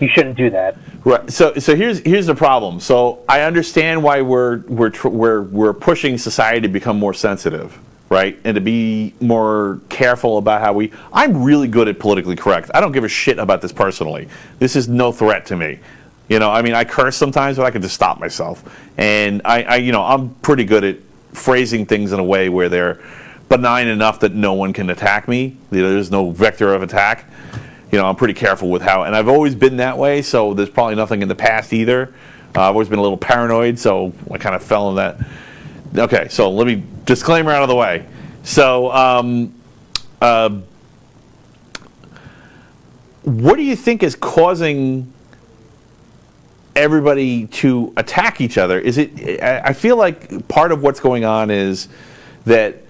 you shouldn't do that. Right. So here's the problem. So I understand why we're pushing society to become more sensitive, right, and to be more careful about how I'm really good at politically correct. I don't give a shit about this personally. This is no threat to me. You know, I mean, I curse sometimes, but I can just stop myself. And I'm pretty good at phrasing things in a way where they're benign enough that no one can attack me. There's no vector of attack. You know, I'm pretty careful with how, and I've always been that way, so there's probably nothing in the past either. I've always been a little paranoid, so I kind of fell in that. Okay, so let me, disclaimer out of the way. So, what do you think is causing everybody to attack each other? I feel like part of what's going on is that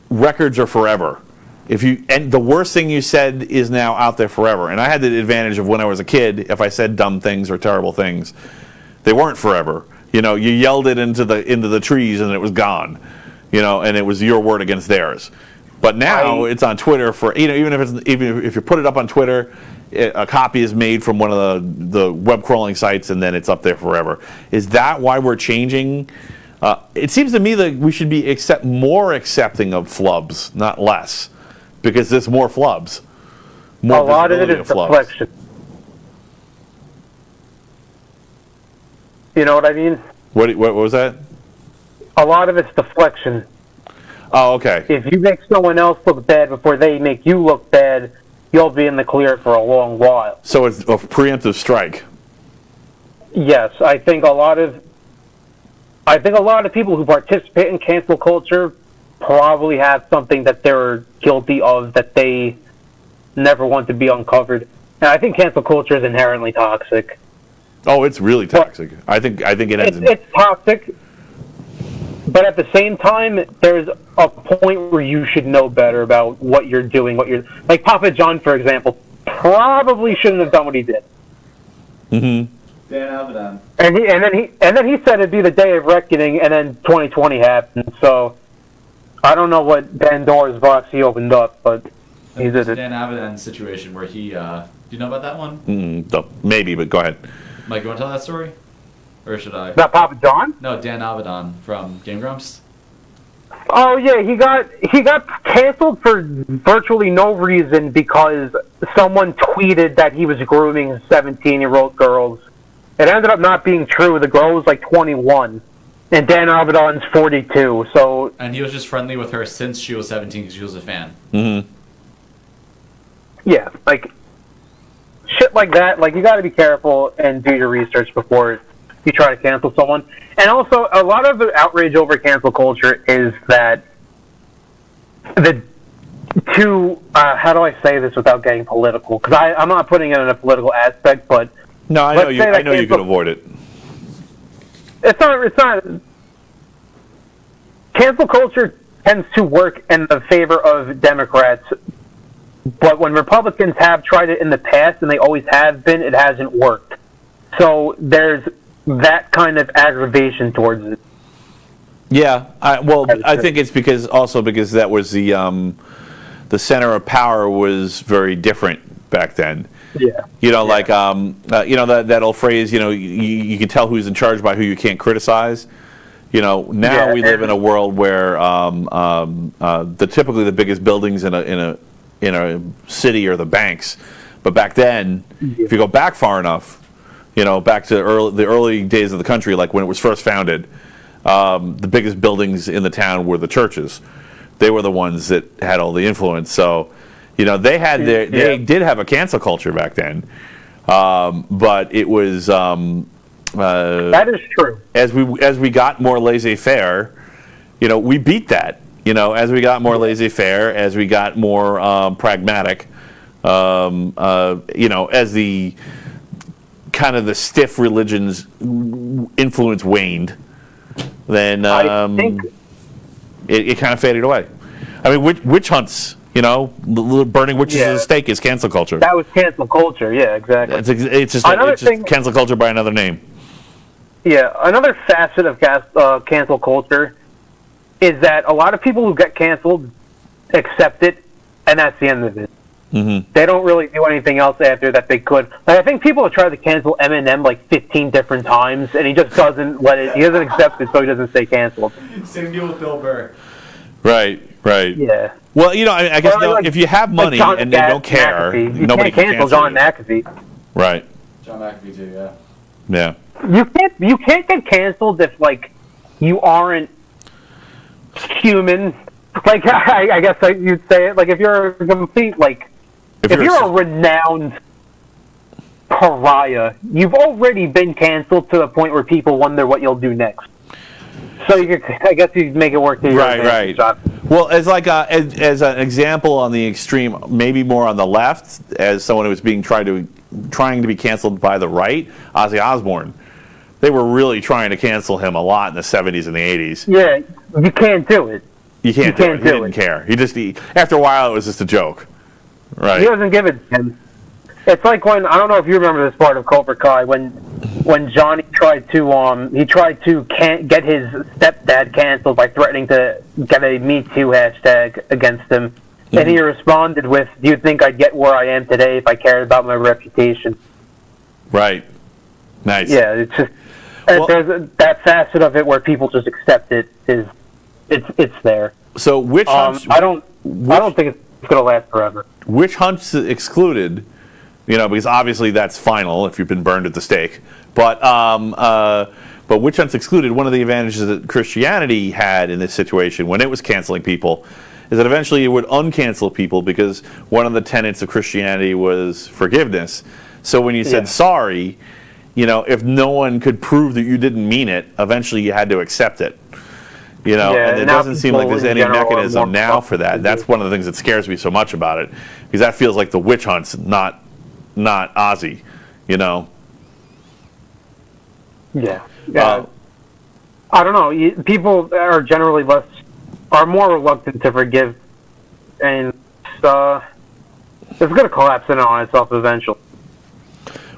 records are forever. And the worst thing you said is now out there forever. And I had the advantage of when I was a kid, if I said dumb things or terrible things, they weren't forever. You know, you yelled it into the trees and it was gone. You know, and it was your word against theirs. But now it's on Twitter for, you know, even if you put it up on Twitter, a copy is made from one of the web crawling sites and then it's up there forever. Is that why we're changing? It seems to me that we should be more accepting of flubs, not less, because there's more flubs. A lot of it is deflection. You know what I mean? What was that? A lot of it's deflection. Oh, okay. If you make someone else look bad before they make you look bad, you'll be in the clear for a long while. So it's a preemptive strike. Yes, I think a lot of people who participate in cancel culture probably have something that they're guilty of that they never want to be uncovered. And I think cancel culture is inherently toxic. Oh, it's really toxic. I think it ends. It's toxic, but at the same time, there's a point where you should know better about what you're doing. Like Papa John, for example, probably shouldn't have done what he did. Mm-hmm. Dan Avedon. And then he said it'd be the day of reckoning, and then 2020 happened. So I don't know what Pandora's box he opened up, but he did it. Dan Avedon's situation where he, do you know about that one? Maybe, but go ahead. Mike, you want to tell that story? Or should I? About Papa John? No, Dan Avedon from Game Grumps. Oh yeah, he got canceled for virtually no reason because someone tweeted that he was grooming 17-year-old girls. It ended up not being true. The girl was like 21, and Dan Avedon's 42. So. And he was just friendly with her since she was 17 because she was a fan. Mm-hmm. Yeah, like shit like that. Like you got to be careful and do your research before you try to cancel someone. And also, a lot of the outrage over cancel culture is that how do I say this without getting political? Because I'm not putting it in a political aspect, but no, I know you. I know you can avoid it. It's not. Cancel culture tends to work in the favor of Democrats, but when Republicans have tried it in the past, and they always have been, it hasn't worked. So there's that kind of aggravation towards it. Yeah, I think it's because that was the center of power was very different back then. Yeah. Like that old phrase. You can tell who's in charge by who you can't criticize. Now we live in a world where typically the biggest buildings in a city are the banks, but back then, if you go back far enough, back to the early days of the country, like when it was first founded, the biggest buildings in the town were the churches. They were the ones that had all the influence. So, they had they did have a cancel culture back then, but it was that is true. As we got more laissez-faire, we beat that. As we got more laissez-faire, as we got more pragmatic, as the kind of the stiff religions influence waned, then I think it kind of faded away. I mean, witch hunts, burning witches at the stake is cancel culture. That was cancel culture, yeah, exactly. It's just cancel culture by another name. Yeah, another facet of cancel culture is that a lot of people who get canceled accept it, and that's the end of it. Mm-hmm. They don't really do anything else after that they could. Like, I think people have tried to cancel Eminem like 15 different times, and he just doesn't he doesn't accept it, so he doesn't stay canceled. Same deal with Bill Burr. Right. Yeah. Well, I guess if you have money and they don't care, nobody can cancel John McAfee. Right. John McAfee too, yeah. Yeah. You can't get canceled if you aren't human. Like I guess you'd say it. Like if you're a complete if you're a renowned pariah, you've already been canceled to the point where people wonder what you'll do next. So I guess you make it work to your advantage. Right. Well, as as an example on the extreme, maybe more on the left, as someone who was trying to be canceled by the right, Ozzy Osbourne. They were really trying to cancel him a lot in the 70s and the 80s. Yeah, you can't do it. You can't do it. He didn't care. After a while, it was just a joke. Right. He doesn't give it to him. It's like when, I don't know if you remember this part of Cobra Kai, when Johnny tried to get his stepdad canceled by threatening to get a Me Too hashtag against him. Mm-hmm. And he responded with, "Do you think I'd get where I am today if I cared about my reputation?" Right. Nice. Yeah, it's just there's that facet of it where people just accept it. It's there. So which hunts? I don't think it's going to last forever. Which hunts excluded? Because obviously that's final if you've been burned at the stake. But witch hunts excluded, one of the advantages that Christianity had in this situation when it was canceling people is that eventually it would uncancel people because one of the tenets of Christianity was forgiveness. So when you said sorry, if no one could prove that you didn't mean it, eventually you had to accept it. And it doesn't seem like there's any mechanism now for that. That's one of the things that scares me so much about it, because that feels like the witch hunt's not Ozzy, Yeah. I don't know. People are generally are more reluctant to forgive, and it's going to collapse in on itself eventually.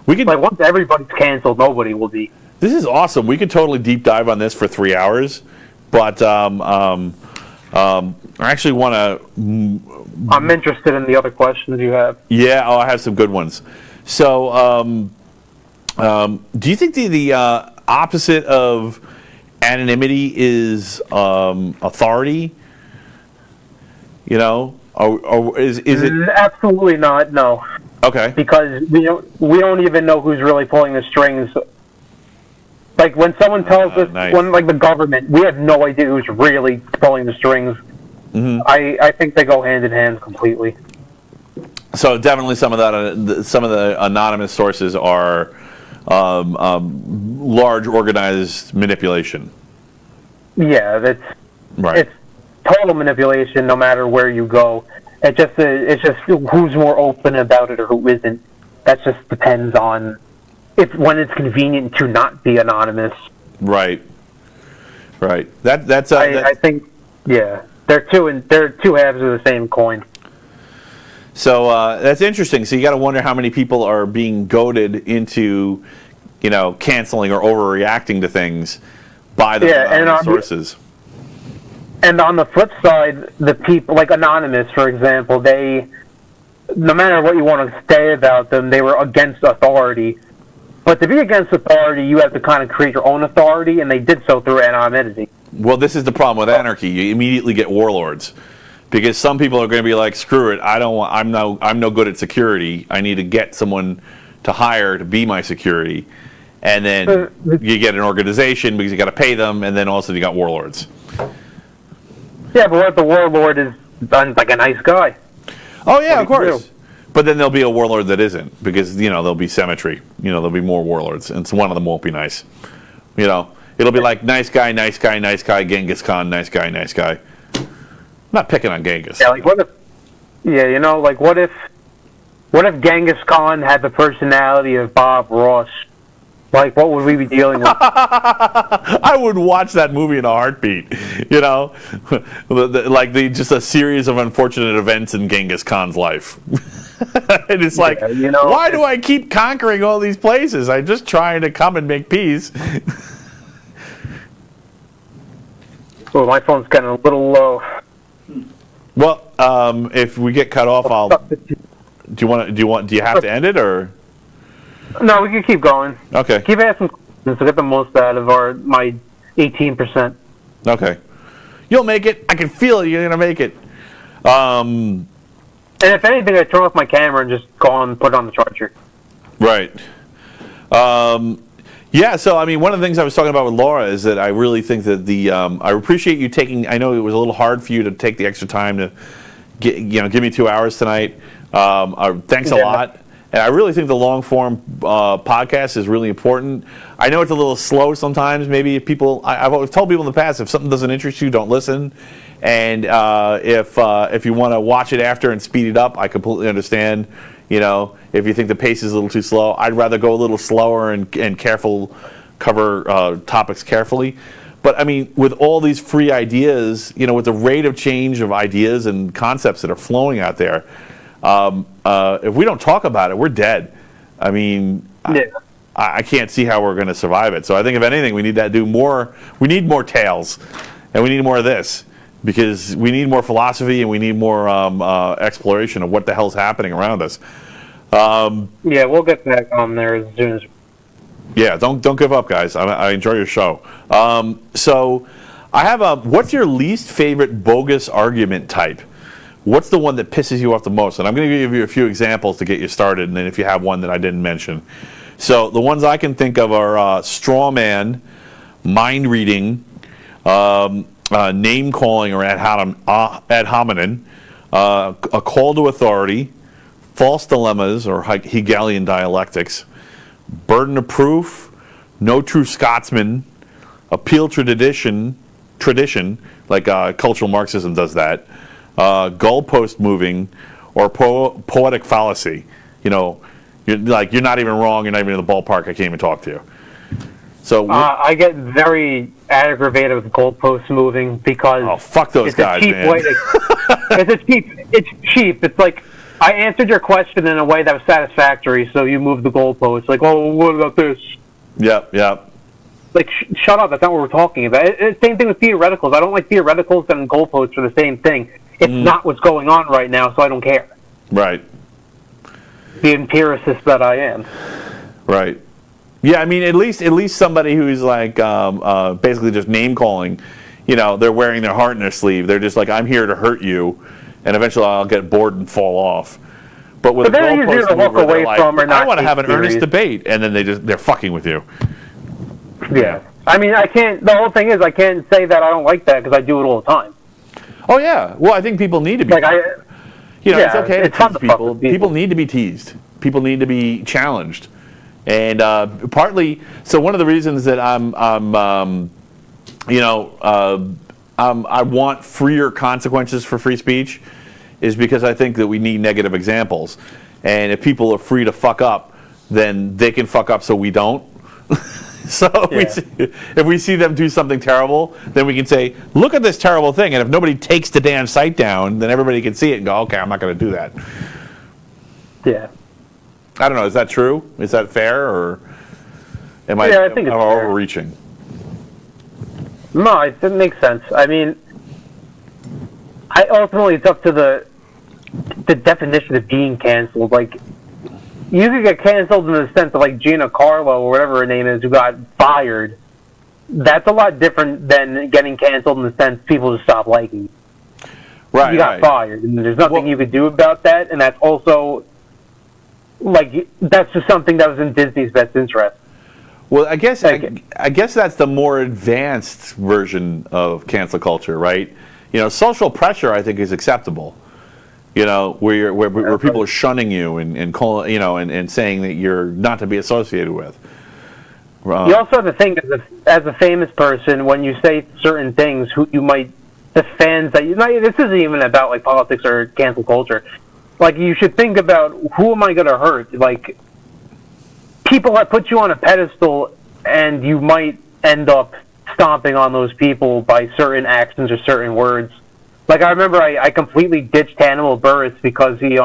Once everybody's canceled, nobody will be. This is awesome. We could totally deep dive on this for 3 hours, but I actually want to. I'm interested in the other questions you have. Yeah, I have some good ones. So, do you think the opposite of anonymity is authority? Or is it? Absolutely not. No. Okay. Because we don't even know who's really pulling the strings. Like when someone tells us, nice. when the government, we have no idea who's really pulling the strings. Mm-hmm. I think they go hand in hand completely. So definitely some of the anonymous sources are large organized manipulation. Yeah, it's total manipulation. No matter where you go, it's just who's more open about it or who isn't. That just depends on when it's convenient to not be anonymous. Right. I think they're two halves of the same coin. So that's interesting. So you got to wonder how many people are being goaded into, canceling or overreacting to things by the sources. And on the flip side, the people like Anonymous, for example, no matter what you want to say about them, they were against authority. But to be against authority, you have to kind of create your own authority, and they did so through anonymity. Well, this is the problem with anarchy. You immediately get warlords. Because some people are going to be like, screw it, I'm no good at security. I need to get someone to hire to be my security. And then you get an organization because you got to pay them, and then also you got warlords. Yeah, but what if the warlord is like a nice guy? Oh yeah, of course. But then there'll be a warlord that isn't, because there'll be symmetry. There'll be more warlords, and so one of them won't be nice. It'll be like nice guy, Genghis Khan, nice guy. I'm not picking on Genghis. Yeah, like what if Genghis Khan had the personality of Bob Ross? Like, what would we be dealing with? I would watch that movie in a heartbeat. Just a series of unfortunate events in Genghis Khan's life. And it's like, why do I keep conquering all these places? I'm just trying to come and make peace. Well, my phone's getting a little low. Well, if we get cut off, do you have to end it, or? No, we can keep going. Okay. Keep asking questions to get the most out of my 18%. Okay. You'll make it. I can feel it. You're gonna make it. And if anything, I turn off my camera and just go on and put it on the charger. Right. Yeah, so I mean, one of the things I was talking about with Laura is that I really think that I appreciate you taking. I know it was a little hard for you to take the extra time to give me 2 hours tonight. Thanks a lot. And I really think the long form podcast is really important. I know it's a little slow sometimes. Maybe if I've always told people in the past, if something doesn't interest you, don't listen. And if you want to watch it after and speed it up, I completely understand. If you think the pace is a little too slow, I'd rather go a little slower and cover topics carefully. But I mean, with all these free ideas, with the rate of change of ideas and concepts that are flowing out there, if we don't talk about it, we're dead. I mean, I can't see how we're going to survive it. So I think, if anything, we need to do more. We need more tales, and we need more of this, because we need more philosophy, and we need more exploration of what the hell's happening around us. Yeah, we'll get back on there as soon as. Yeah, don't give up, guys. I enjoy your show. So I have what's your least favorite bogus argument type? What's the one that pisses you off the most? And I'm going to give you a few examples to get you started, and then if you have one that I didn't mention. So the ones I can think of are straw man, mind reading, name calling or ad hominem, a call to authority, false dilemmas or Hegelian dialectics, burden of proof, no true Scotsman, appeal to tradition, like cultural Marxism does that, goalpost moving, or poetic fallacy. You know, you're not even wrong, you're not even in the ballpark, I can't even talk to you. So I get very aggravated with goalposts moving because fuck those guys, man. It's cheap. It's like I answered your question in a way that was satisfactory, so you move the goalposts. Like, oh, what about this? Yep. Like, shut up. That's not what we're talking about. It's the same thing with theoreticals. I don't like theoreticals and goalposts for the same thing. It's not what's going on right now, so I don't care. Right. The empiricist that I am. Right. Yeah, I mean, at least somebody who's like basically just name calling. You know, they're wearing their heart in their sleeve. They're just like, I'm here to hurt you, and eventually I'll get bored and fall off. But with a goalpost to walk away from, or not, I want to have an earnest debate, and then they're fucking with you. Yeah. I mean, I can't. The whole thing is, I can't say that I don't like that because I do it all the time. Oh yeah. Well, I think people need to be. Like it's okay to tease people. People need to be teased. People need to be challenged, and partly. So one of the reasons that I want freer consequences for free speech is because I think that we need negative examples, and if people are free to fuck up, then they can fuck up so we don't. So if we see them do something terrible, then we can say, look at this terrible thing. And if nobody takes the damn site down, then everybody can see it and go, okay, I'm not going to do that. Yeah. I don't know. Is that true? Is that fair? Or am I think it's overreaching? No, it makes sense. I mean, ultimately it's up to the definition of being canceled. Like, you could get canceled in the sense of like Gina Carlo or whatever her name is, who got fired. That's a lot different than getting canceled in the sense people just stop liking you. Right. You got fired, and there's nothing you could do about that. And that's also like that's just something that was in Disney's best interest. Well, I guess that's the more advanced version of cancel culture, right? You know, social pressure I think is acceptable. You know, where people are shunning you and calling, you know, and saying that you're not to be associated with. You also have to think as a famous person, when you say certain things, who you might, the fans that you, this isn't even about like politics or cancel culture. Like, you should think about, who am I going to hurt? Like, people that put you on a pedestal, and you might end up stomping on those people by certain actions or certain words. Like, I remember I completely ditched Hannibal Buress because he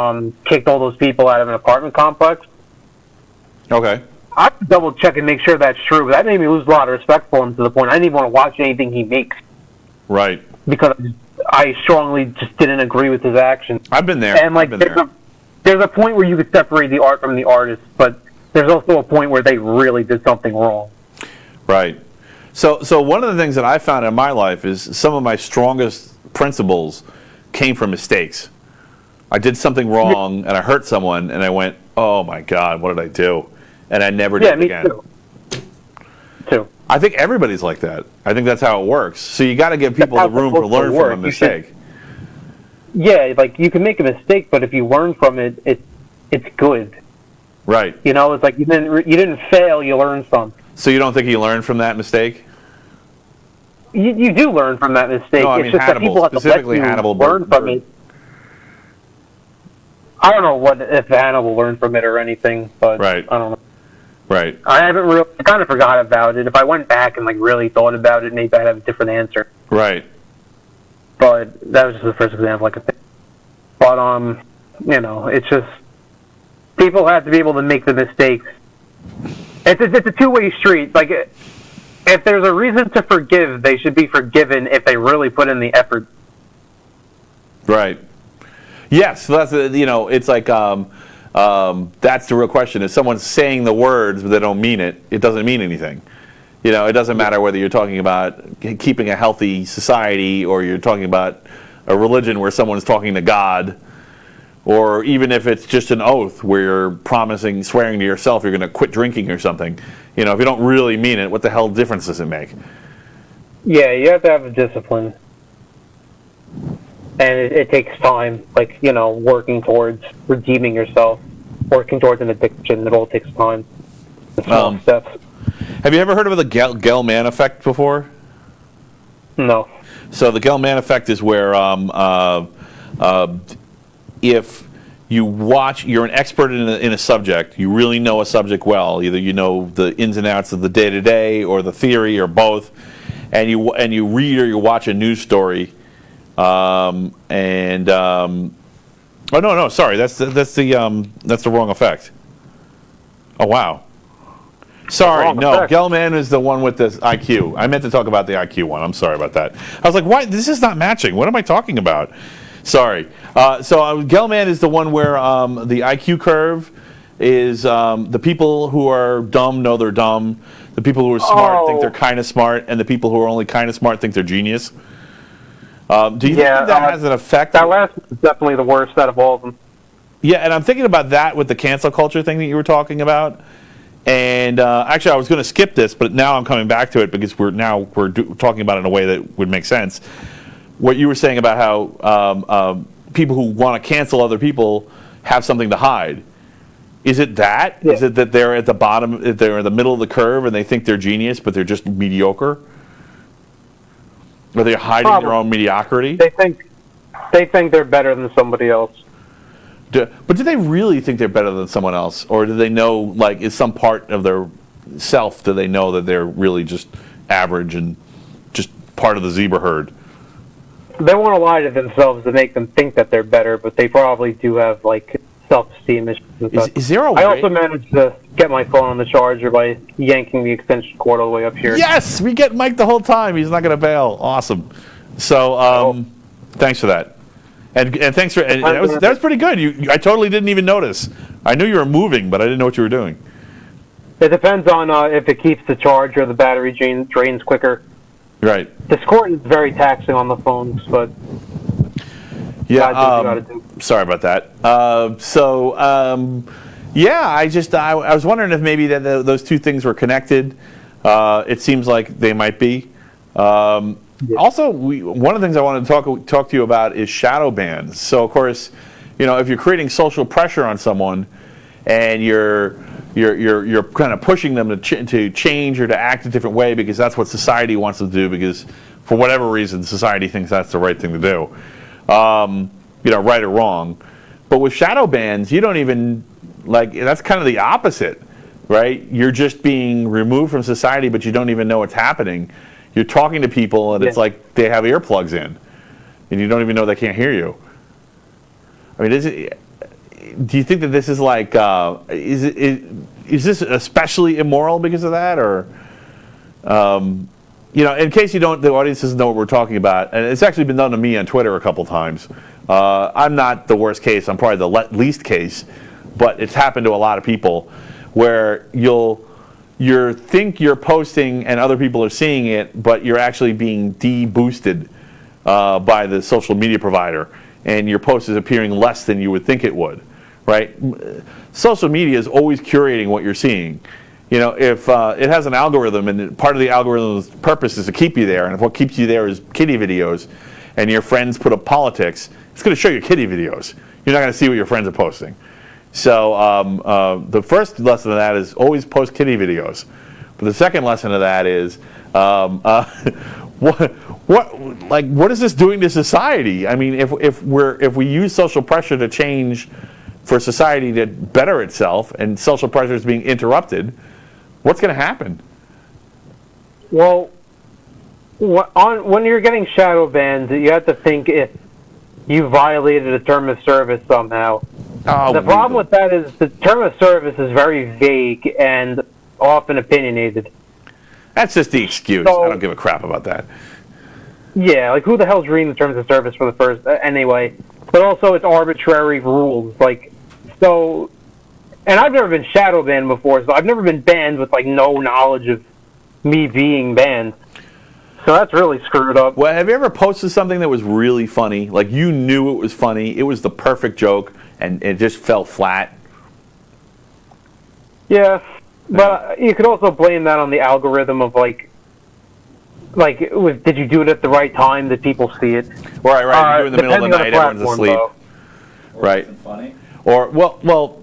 kicked all those people out of an apartment complex. Okay. I have to double check and make sure that's true, but that made me lose a lot of respect for him to the point I didn't even want to watch anything he makes. Right. Because I strongly just didn't agree with his actions. I've been there. And like, there's a point where you could separate the art from the artist, but there's also a point where they really did something wrong. Right. So one of the things that I found in my life is some of my strongest principles came from mistakes. I did something wrong and I hurt someone and I went, oh my God, what did I do? And I never did it again. Too. I think everybody's like that. I think that's how it works. So you got to give people the room to learn from a mistake. Yeah, like, you can make a mistake, but if you learn from it, it's good. Right. You know, it's like you didn't fail, you learned something. So you don't think you learned from that mistake? You do learn from that mistake. No, I mean, it's just Hannibal, that people have to let you Hannibal learn from it. I don't know if Hannibal learned from it or anything, but right. I don't know. Right. I kind of forgot about it. If I went back and like really thought about it, maybe I'd have a different answer. Right. But that was just the first example I could think. But you know, it's just people have to be able to make the mistakes. It's a two-way street. Like, if there's a reason to forgive, they should be forgiven if they really put in the effort. Right. Yes, so that's it's like that's the real question. If someone's saying the words but they don't mean it, it doesn't mean anything. You know, it doesn't matter whether you're talking about keeping a healthy society or you're talking about a religion where someone's talking to God, or even if it's just an oath where you're swearing to yourself you're going to quit drinking or something. You know, if you don't really mean it, what the hell difference does it make? Yeah, you have to have a discipline. And it takes time, like, working towards redeeming yourself, working towards an addiction. It all takes time. The small steps. Have you ever heard of the Gell-Mann effect before? No. So the Gell-Mann effect is where if you watch, you're an expert in a subject, you really know a subject well, either you know the ins and outs of the day-to-day or the theory or both, and you read or you watch a news story, oh no, sorry, that's the wrong effect. Oh wow. Sorry, no. Gell-Mann is the one with the IQ. I meant to talk about the IQ one. I'm sorry about that. I was like, why? This is not matching. What am I talking about? Sorry. Gell-Mann is the one where the IQ curve is the people who are dumb know they're dumb. The people who are smart think they're kind of smart. And the people who are only kind of smart think they're genius. Do you think that has an effect? That last is definitely the worst out of all of them. Yeah, and I'm thinking about that with the cancel culture thing that you were talking about. And actually, I was going to skip this, but now I'm coming back to it because we're talking about it in a way that would make sense. What you were saying about how people who want to cancel other people have something to hide. Is it that? Yeah. Is it that they're at the bottom, they're in the middle of the curve and they think they're genius, but they're just mediocre? Are they hiding their own mediocrity? They think they're better than somebody else. But do they really think they're better than someone else? Or do they know, like, is some part of their self, do they know that they're really just average and just part of the zebra herd? They want to lie to themselves to make them think that they're better, but they probably do have, like, self-esteem issues. Is there a way? I also managed to get my phone on the charger by yanking the extension cord all the way up here. Yes! We get Mike the whole time. He's not going to bail. Awesome. So, thanks for that. And thanks for that was pretty good. I totally didn't even notice. I knew you were moving, but I didn't know what you were doing. It depends on if it keeps the charge or the battery drains quicker. Right. This cord is very taxing on the phones, but yeah. Sorry about that. I was wondering if maybe those two things were connected. It seems like they might be. Also, one of the things I wanted to talk to you about is shadow bans. So, of course, if you're creating social pressure on someone, and you're kind of pushing them to change or to act a different way because that's what society wants them to do because for whatever reason society thinks that's the right thing to do, right or wrong. But with shadow bans, you don't even that's kind of the opposite, right? You're just being removed from society, but you don't even know what's happening. You're talking to people, and it's like they have earplugs in, and you don't even know they can't hear you. I mean, do you think that this is like, is this especially immoral because of that, or, in case the audience doesn't know what we're talking about, and it's actually been done to me on Twitter a couple times. I'm not the worst case. I'm probably the least case, but it's happened to a lot of people where you think you're posting and other people are seeing it, but you're actually being de-boosted by the social media provider, and your post is appearing less than you would think it would, right? Social media is always curating what you're seeing. If it has an algorithm, and part of the algorithm's purpose is to keep you there, and if what keeps you there is kitty videos, and your friends put up politics, it's going to show you kitty videos. You're not going to see what your friends are posting. So the first lesson of that is always post kitty videos. But the second lesson of that is what is this doing to society? I mean, if we use social pressure to change for society to better itself, and social pressure is being interrupted, what's going to happen? Well, when you're getting shadow banned, you have to think if you violated a term of service somehow. The problem with that is the term of service is very vague and often opinionated. That's just the excuse. So, I don't give a crap about that. Yeah, like who the hell's reading the terms of service for the first anyway? But also it's arbitrary rules. And I've never been shadow banned before, so I've never been banned with no knowledge of me being banned. So that's really screwed up. Well, have you ever posted something that was really funny? Like you knew it was funny, it was the perfect joke, and it just fell flat? Yeah, but you could also blame that on the algorithm of did you do it at the right time? Did people see it? Right. You do it in the middle of the night, everyone's platform, asleep. though. Right. Funny. Or well,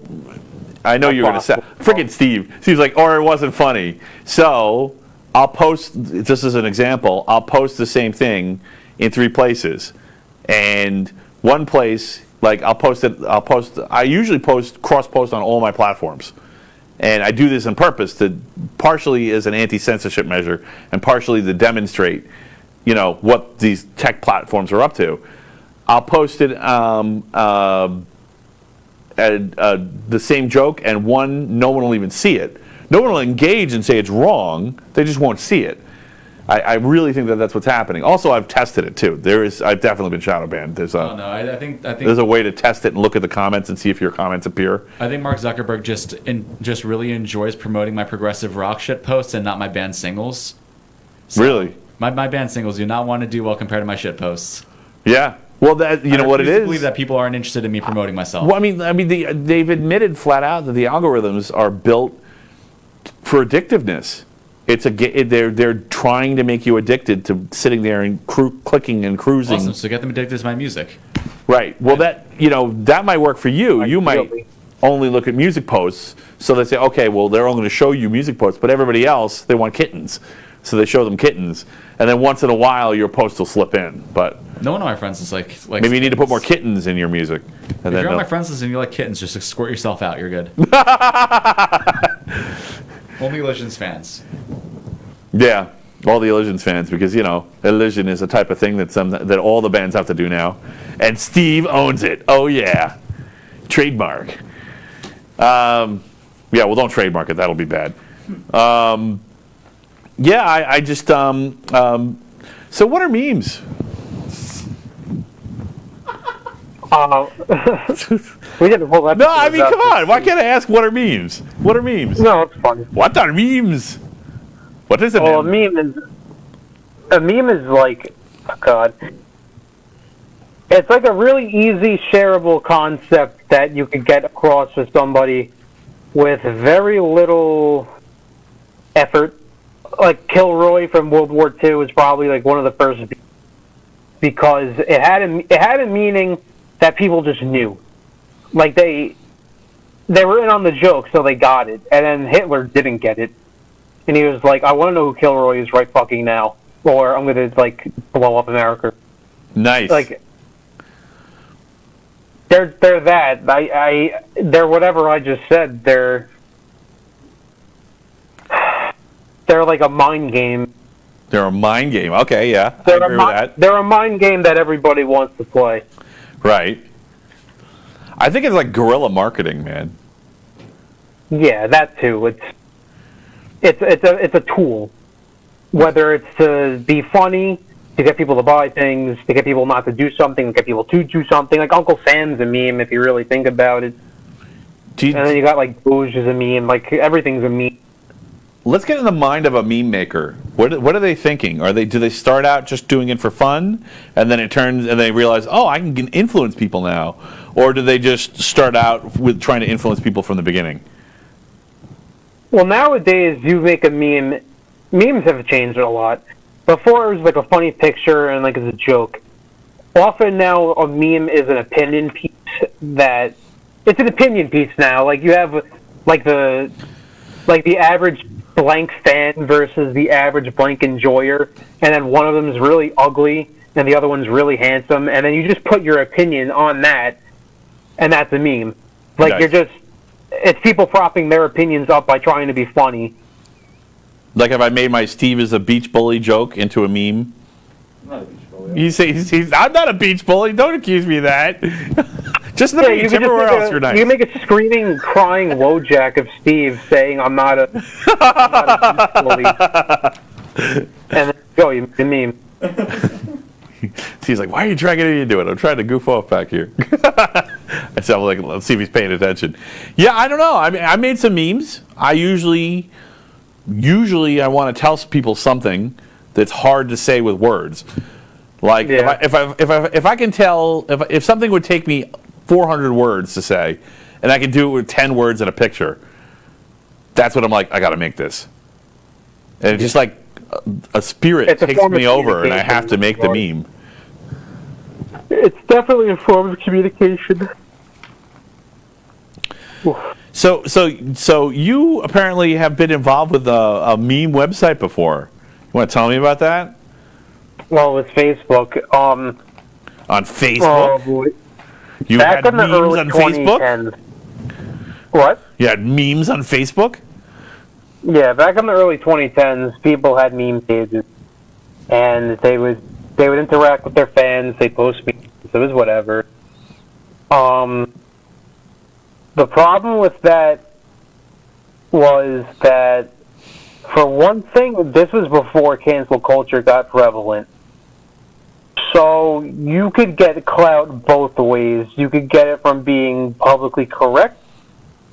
I know you're going to say, freaking Steve. Steve's like, or it wasn't funny. So I'll post, just as an example, I'll post the same thing in 3 places, and one place, like I usually cross post on all my platforms, and I do this on purpose to partially as an anti-censorship measure and partially to demonstrate, what these tech platforms are up to. I'll post it the same joke, and no one will even see it. No one will engage and say it's wrong. They just won't see it. I really think that's what's happening. Also, I've tested it too. I've definitely been shadow banned. I think there's a way to test it and look at the comments and see if your comments appear. I think Mark Zuckerberg just really enjoys promoting my progressive rock shit posts and not my band singles. So Really? My band singles do not want to do well compared to my shit posts. Yeah. Well, what it is. I believe that people aren't interested in me promoting myself. Well, I mean, they've admitted flat out that the algorithms are built for addictiveness. They're trying to make you addicted to sitting there and clicking and cruising. Awesome. So get them addicted to my music. Right. Well, that might work for you. You might only look at music posts, so they say, okay, well, they're only going to show you music posts, but everybody else, they want kittens, so they show them kittens, and then once in a while your post will slip in. But no one of my friends is like maybe you need to put more kittens in your music. If you're on my friends list and you like kittens, just squirt yourself out. You're good. Only Illusions fans. Yeah, all the Illusions fans, because Illusion is a type of thing that all the bands have to do now, and Steve owns it. Oh yeah, trademark. Yeah, well, don't trademark it. That'll be bad. Yeah, I just so what are memes? We did a whole episode. No, I mean, come on. Why can't I ask what are memes? What are memes? No, it's funny. What are memes? What is a meme? Well, a meme is like, oh God, it's like a really easy shareable concept that you could get across with somebody with very little effort. Like Kilroy from World War II is probably like one of the first, because it had a meaning that people just knew. Like they were in on the joke, so they got it. And then Hitler didn't get it, and he was like, "I want to know who Kilroy is right fucking now, or I'm gonna blow up America." Nice. Like they're that. They're whatever I just said. They're like a mind game. They're a mind game. Okay, yeah, I agree with that. They're a mind game that everybody wants to play. Right. I think it's like guerrilla marketing, man. Yeah, that too. It's a tool. Whether it's to be funny, to get people to buy things, to get people not to do something, to get people to do something. Like Uncle Sam's a meme if you really think about it. And then you got like Booge is a meme. Like everything's a meme. Let's get in the mind of a meme maker. What are they thinking? Do they start out just doing it for fun, and then it turns and they realize, oh, I can influence people now, or do they just start out with trying to influence people from the beginning? Well, nowadays you make a meme. Memes have changed a lot. Before it was like a funny picture and like it's a joke. Often now a meme is an opinion piece it's an opinion piece now. Like you have like the average blank fan versus the average blank enjoyer, and then one of them is really ugly and the other one's really handsome, and then you just put your opinion on that, and that's a meme. Like Nice. It's people propping their opinions up by trying to be funny. Like if I made my Steve is a beach bully joke into a meme. I'm not a beach bully. You say I'm not a beach bully. Don't accuse me of that. Just the beach. Everywhere else, you're nice. You make a screaming, crying Wojak of Steve saying, I'm not a beach bully. And then go, you meme. He's like, why are you dragging me into it? I'm trying to goof off back here. I said, like, let's see if he's paying attention. Yeah, I don't know. I mean, I made some memes. I usually I want to tell people something that's hard to say with words. Like if I can tell if something would take me 400 words to say, and I can do it with 10 words and a picture, that's what I'm like. I got to make this, and it's just like a spirit It's a takes form of me over, and I have to make the communication. meme. It's definitely a form of communication. So you apparently have been involved with a meme website before. You want to tell me about that? Well, with Facebook, On Facebook? boy. You Back had in the memes early on Facebook? 2010s. What? You had memes on Facebook? Yeah, back in the early 2010s, people had meme pages, and they would interact with their fans. They post memes. It was whatever. The problem with that was that, for one thing, this was before cancel culture got prevalent. So you could get clout both ways. You could get it from being publicly correct,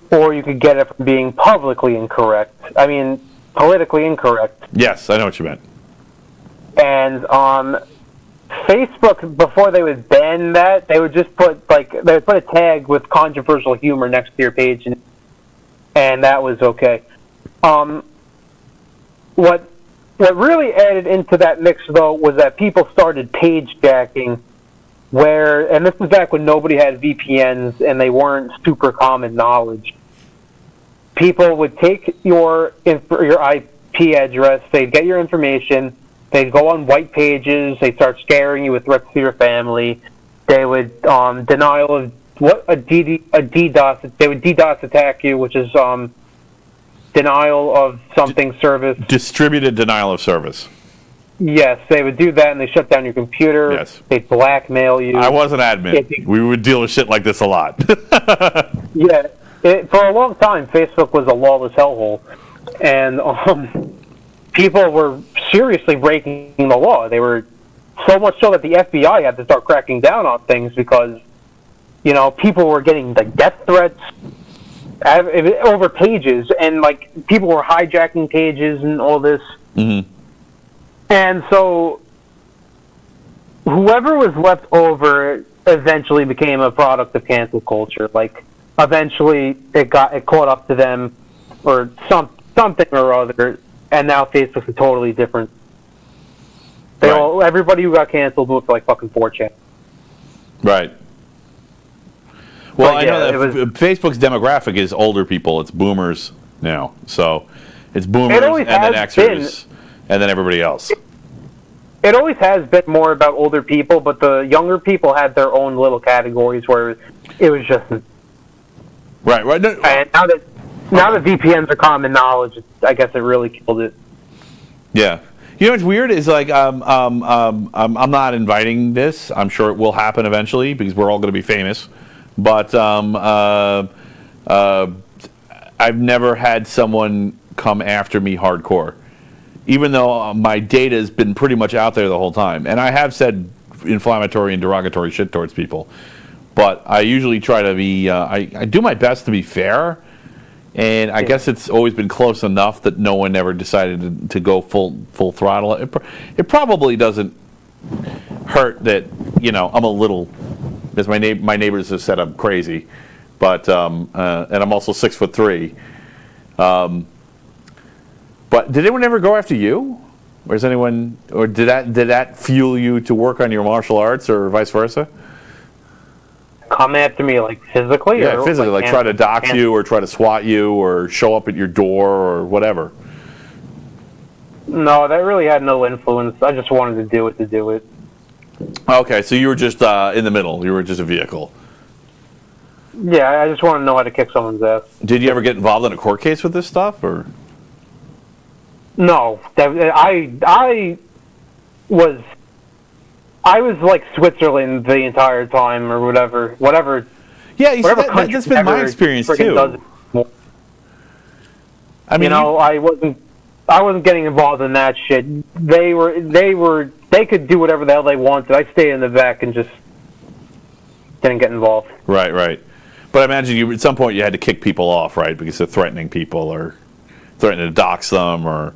or you could get it from being publicly incorrect. I mean, politically incorrect. Yes, I know what you meant. And on Facebook, before they would ban that, they would just put a tag with controversial humor next to your page, and that was okay. What really added into that mix, though, was that people started page jacking, and this was back when nobody had VPNs and they weren't super common knowledge. People would take your IP address, they'd get your information, they'd go on white pages, they'd start scaring you with threats to your family, they would denial of DDoS, they would DDoS attack you, which is denial of something service. Distributed denial of service. Yes, they would do that, and they shut down your computer. Yes. They'd blackmail you. I was an admin. We would deal with shit like this a lot. Yeah. For a long time, Facebook was a lawless hellhole, and people were seriously breaking the law. They were so much so that the FBI had to start cracking down on things because, people were getting death threats over pages, and people were hijacking pages and all this. Mm-hmm. And so, whoever was left over eventually became a product of cancel culture. Eventually, it caught up to them, or something or other, and now Facebook's a totally different. Everybody who got canceled moved to fucking 4chan. Right. Well, I know that Facebook's demographic is older people. It's boomers now. So it's boomers and then Xers and then everybody else. It always has been more about older people, but the younger people had their own little categories where it was just... Right. No, and now that VPNs are common knowledge, I guess it really killed it. Yeah. You know what's weird is I'm not inviting this. I'm sure it will happen eventually because we're all going to be famous. But I've never had someone come after me hardcore, even though my data has been pretty much out there the whole time. And I have said inflammatory and derogatory shit towards people. But I usually try to be, I do my best to be fair. And I guess it's always been close enough that no one ever decided to go full throttle. It probably doesn't hurt that, I'm a little, because my neighbors have said I'm crazy, but and I'm also 6'3". But did anyone ever go after you? Or did that fuel you to work on your martial arts, or vice versa? Come after me, physically? Yeah, physically, try to dox you, or try to swat you, or show up at your door, or whatever. No, that really had no influence. I just wanted to do it to do it. Okay, so you were just in the middle. You were just a vehicle. Yeah, I just want to know how to kick someone's ass. Did you ever get involved in a court case with this stuff, or? No, I was like Switzerland the entire time, or whatever. Yeah, that's been my experience too. I mean, I wasn't getting involved in that shit. They could do whatever the hell they wanted. I stayed in the back and just didn't get involved. Right. But I imagine at some point you had to kick people off, right? Because they're threatening people or threatening to dox them, or...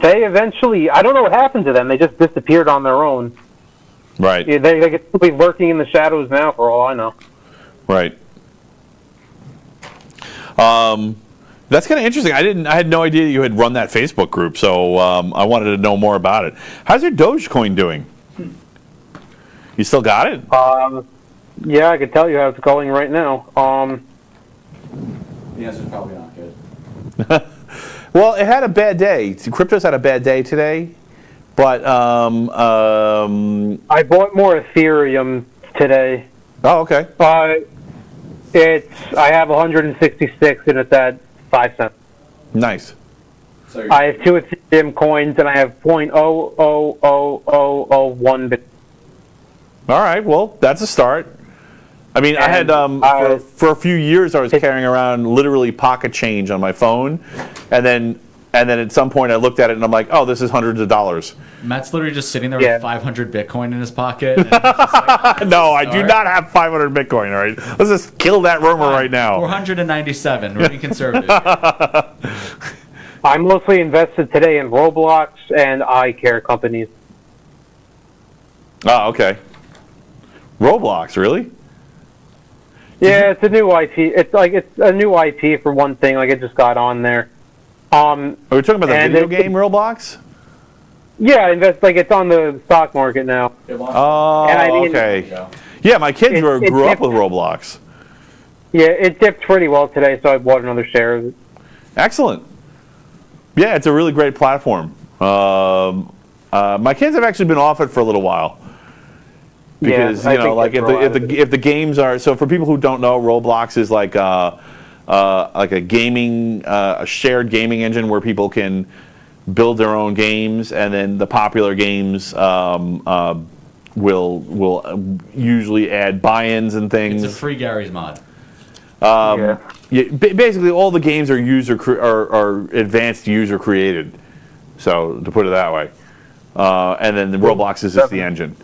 They eventually... I don't know what happened to them. They just disappeared on their own. Right. Yeah, they could be lurking in the shadows now, for all I know. Right. That's kind of interesting. I had no idea you had run that Facebook group, so I wanted to know more about it. How's your Dogecoin doing? You still got it? Yeah, I could tell you how it's going right now. The answer's probably not good. Well, it had a bad day. Crypto's had a bad day today, but I bought more Ethereum today. oh, okay. I have 166 and it's at 5 cents. Nice. So I have 2 Ethereum coins and I have 0.00001 Bitcoin. All right. Well, that's a start. I mean, I had for a few years I was carrying around literally pocket change on my phone, and then at some point I looked at it and I'm like, oh, this is hundreds of dollars. Matt's literally just sitting there with 500 Bitcoin in his pocket. And he's just like, No, I do not have 500 Bitcoin. All right, let's just kill that rumor right now. 497. We're being conservative. I'm mostly invested today in Roblox and eye care companies. Oh, okay. Roblox, really? Yeah, it's a new IP. It's a new IP for one thing. Like, it just got on there. Are we talking about the video game Roblox? Yeah, it's on the stock market now. Oh, And I mean, okay. Yeah, my kids grew up with Roblox. Yeah, it dipped pretty well today, so I bought another share of it. Excellent. Yeah, it's a really great platform. My kids have actually been off it for a little while. Because if the games are, so for people who don't know, Roblox is like a gaming, a shared gaming engine where people can build their own games, and then the popular games will usually add buy-ins and things. It's a free Gary's mod. Basically, all the games are are advanced user created. So to put it that way, and then the Roblox is just the engine.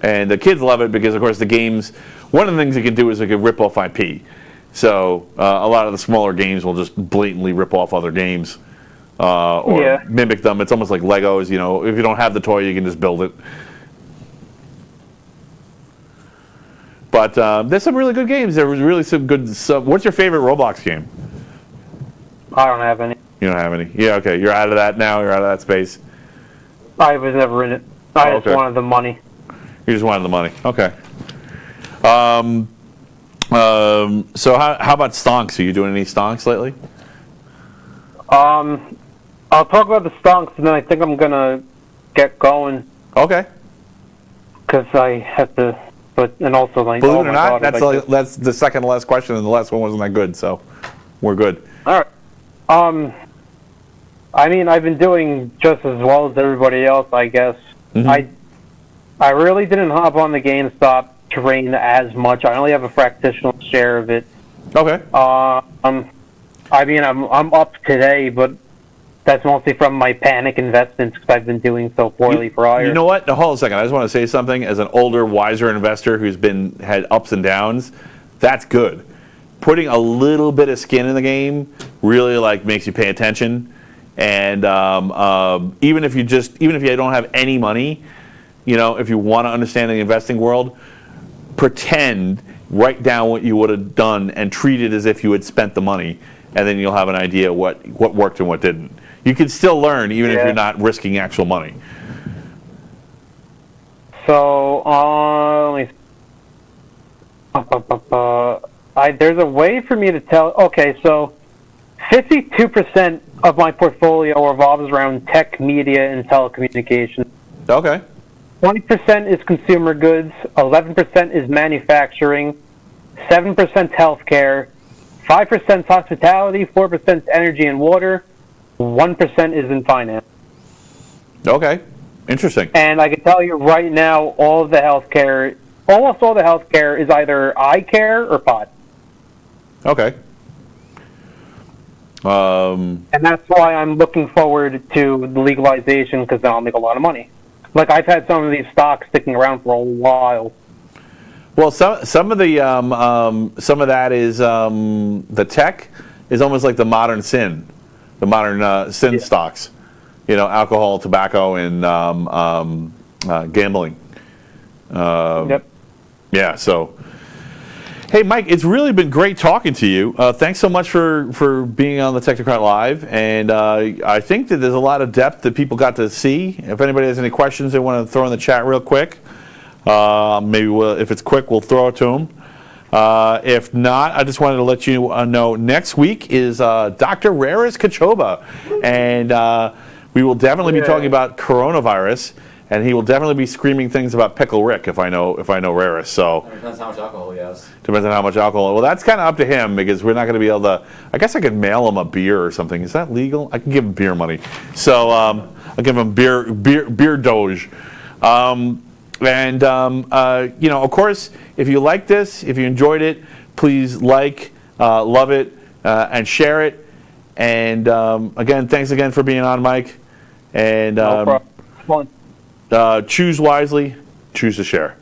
And the kids love it because, of course, the games, one of the things it can do is it can rip off IP. So a lot of the smaller games will just blatantly rip off other games or mimic them. It's almost like Legos. You know, if you don't have the toy, you can just build it. But there's some really good games. There was really some good. What's your favorite Roblox game? I don't have any. You don't have any? Yeah, okay. You're out of that now. You're out of that space. I was never in it. I just wanted the money. You just wanted the money. Okay. So how about stonks? Are you doing any stonks lately? I'll talk about the stonks, and then I think I'm gonna get going. Okay. Because I have to, and also like. Believe it or not, that's the second to last question, and the last one wasn't that good, so we're good. All right. I mean, I've been doing just as well as everybody else, I guess. Mm-hmm. I really didn't hop on the GameStop train as much. I only have a fractional share of it. Okay. I mean, I'm up today, but that's mostly from my panic investments because I've been doing so poorly prior. You know what? Now, hold on a second. I just want to say something. As an older, wiser investor who's had ups and downs, that's good. Putting a little bit of skin in the game really makes you pay attention. And even if you don't have any money, if you want to understand the investing world, write down what you would have done and treat it as if you had spent the money, and then you'll have an idea what worked and what didn't. You can still learn even if you're not risking actual money. So, let me. There's a way for me to tell. Okay, so 52% of my portfolio revolves around tech, media, and telecommunications. Okay. 20% is consumer goods, 11% is manufacturing, 7% healthcare, 5% hospitality, 4% energy and water, 1% is in finance. Okay, interesting. And I can tell you right now, almost all the healthcare is either eye care or pot. Okay. And that's why I'm looking forward to the legalization, because then I'll make a lot of money. Like, I've had some of these stocks sticking around for a while. Well, some of that is the tech is almost like the modern sin stocks, alcohol, tobacco, and gambling. Yep. Yeah. So, Hey, Mike, it's really been great talking to you. Thanks so much for being on the Technocrat Live. And I think that there's a lot of depth that people got to see. If anybody has any questions they want to throw in the chat real quick, maybe if it's quick, we'll throw it to them. If not, I just wanted to let you know next week is Dr. Raris Kachoba. And we will definitely be talking about coronavirus. And he will definitely be screaming things about Pickle Rick if I know Raris. So Depends how much alcohol he has. depends on how much alcohol. Well, that's kind of up to him because we're not going to be able to. I guess I could mail him a beer or something. Is that legal? I can give him beer money. So I'll give him beer doge. Of course, if you like this, if you enjoyed it, please love it, and share it. And again, thanks again for being on, Mike. And no problem. choose wisely, choose to share.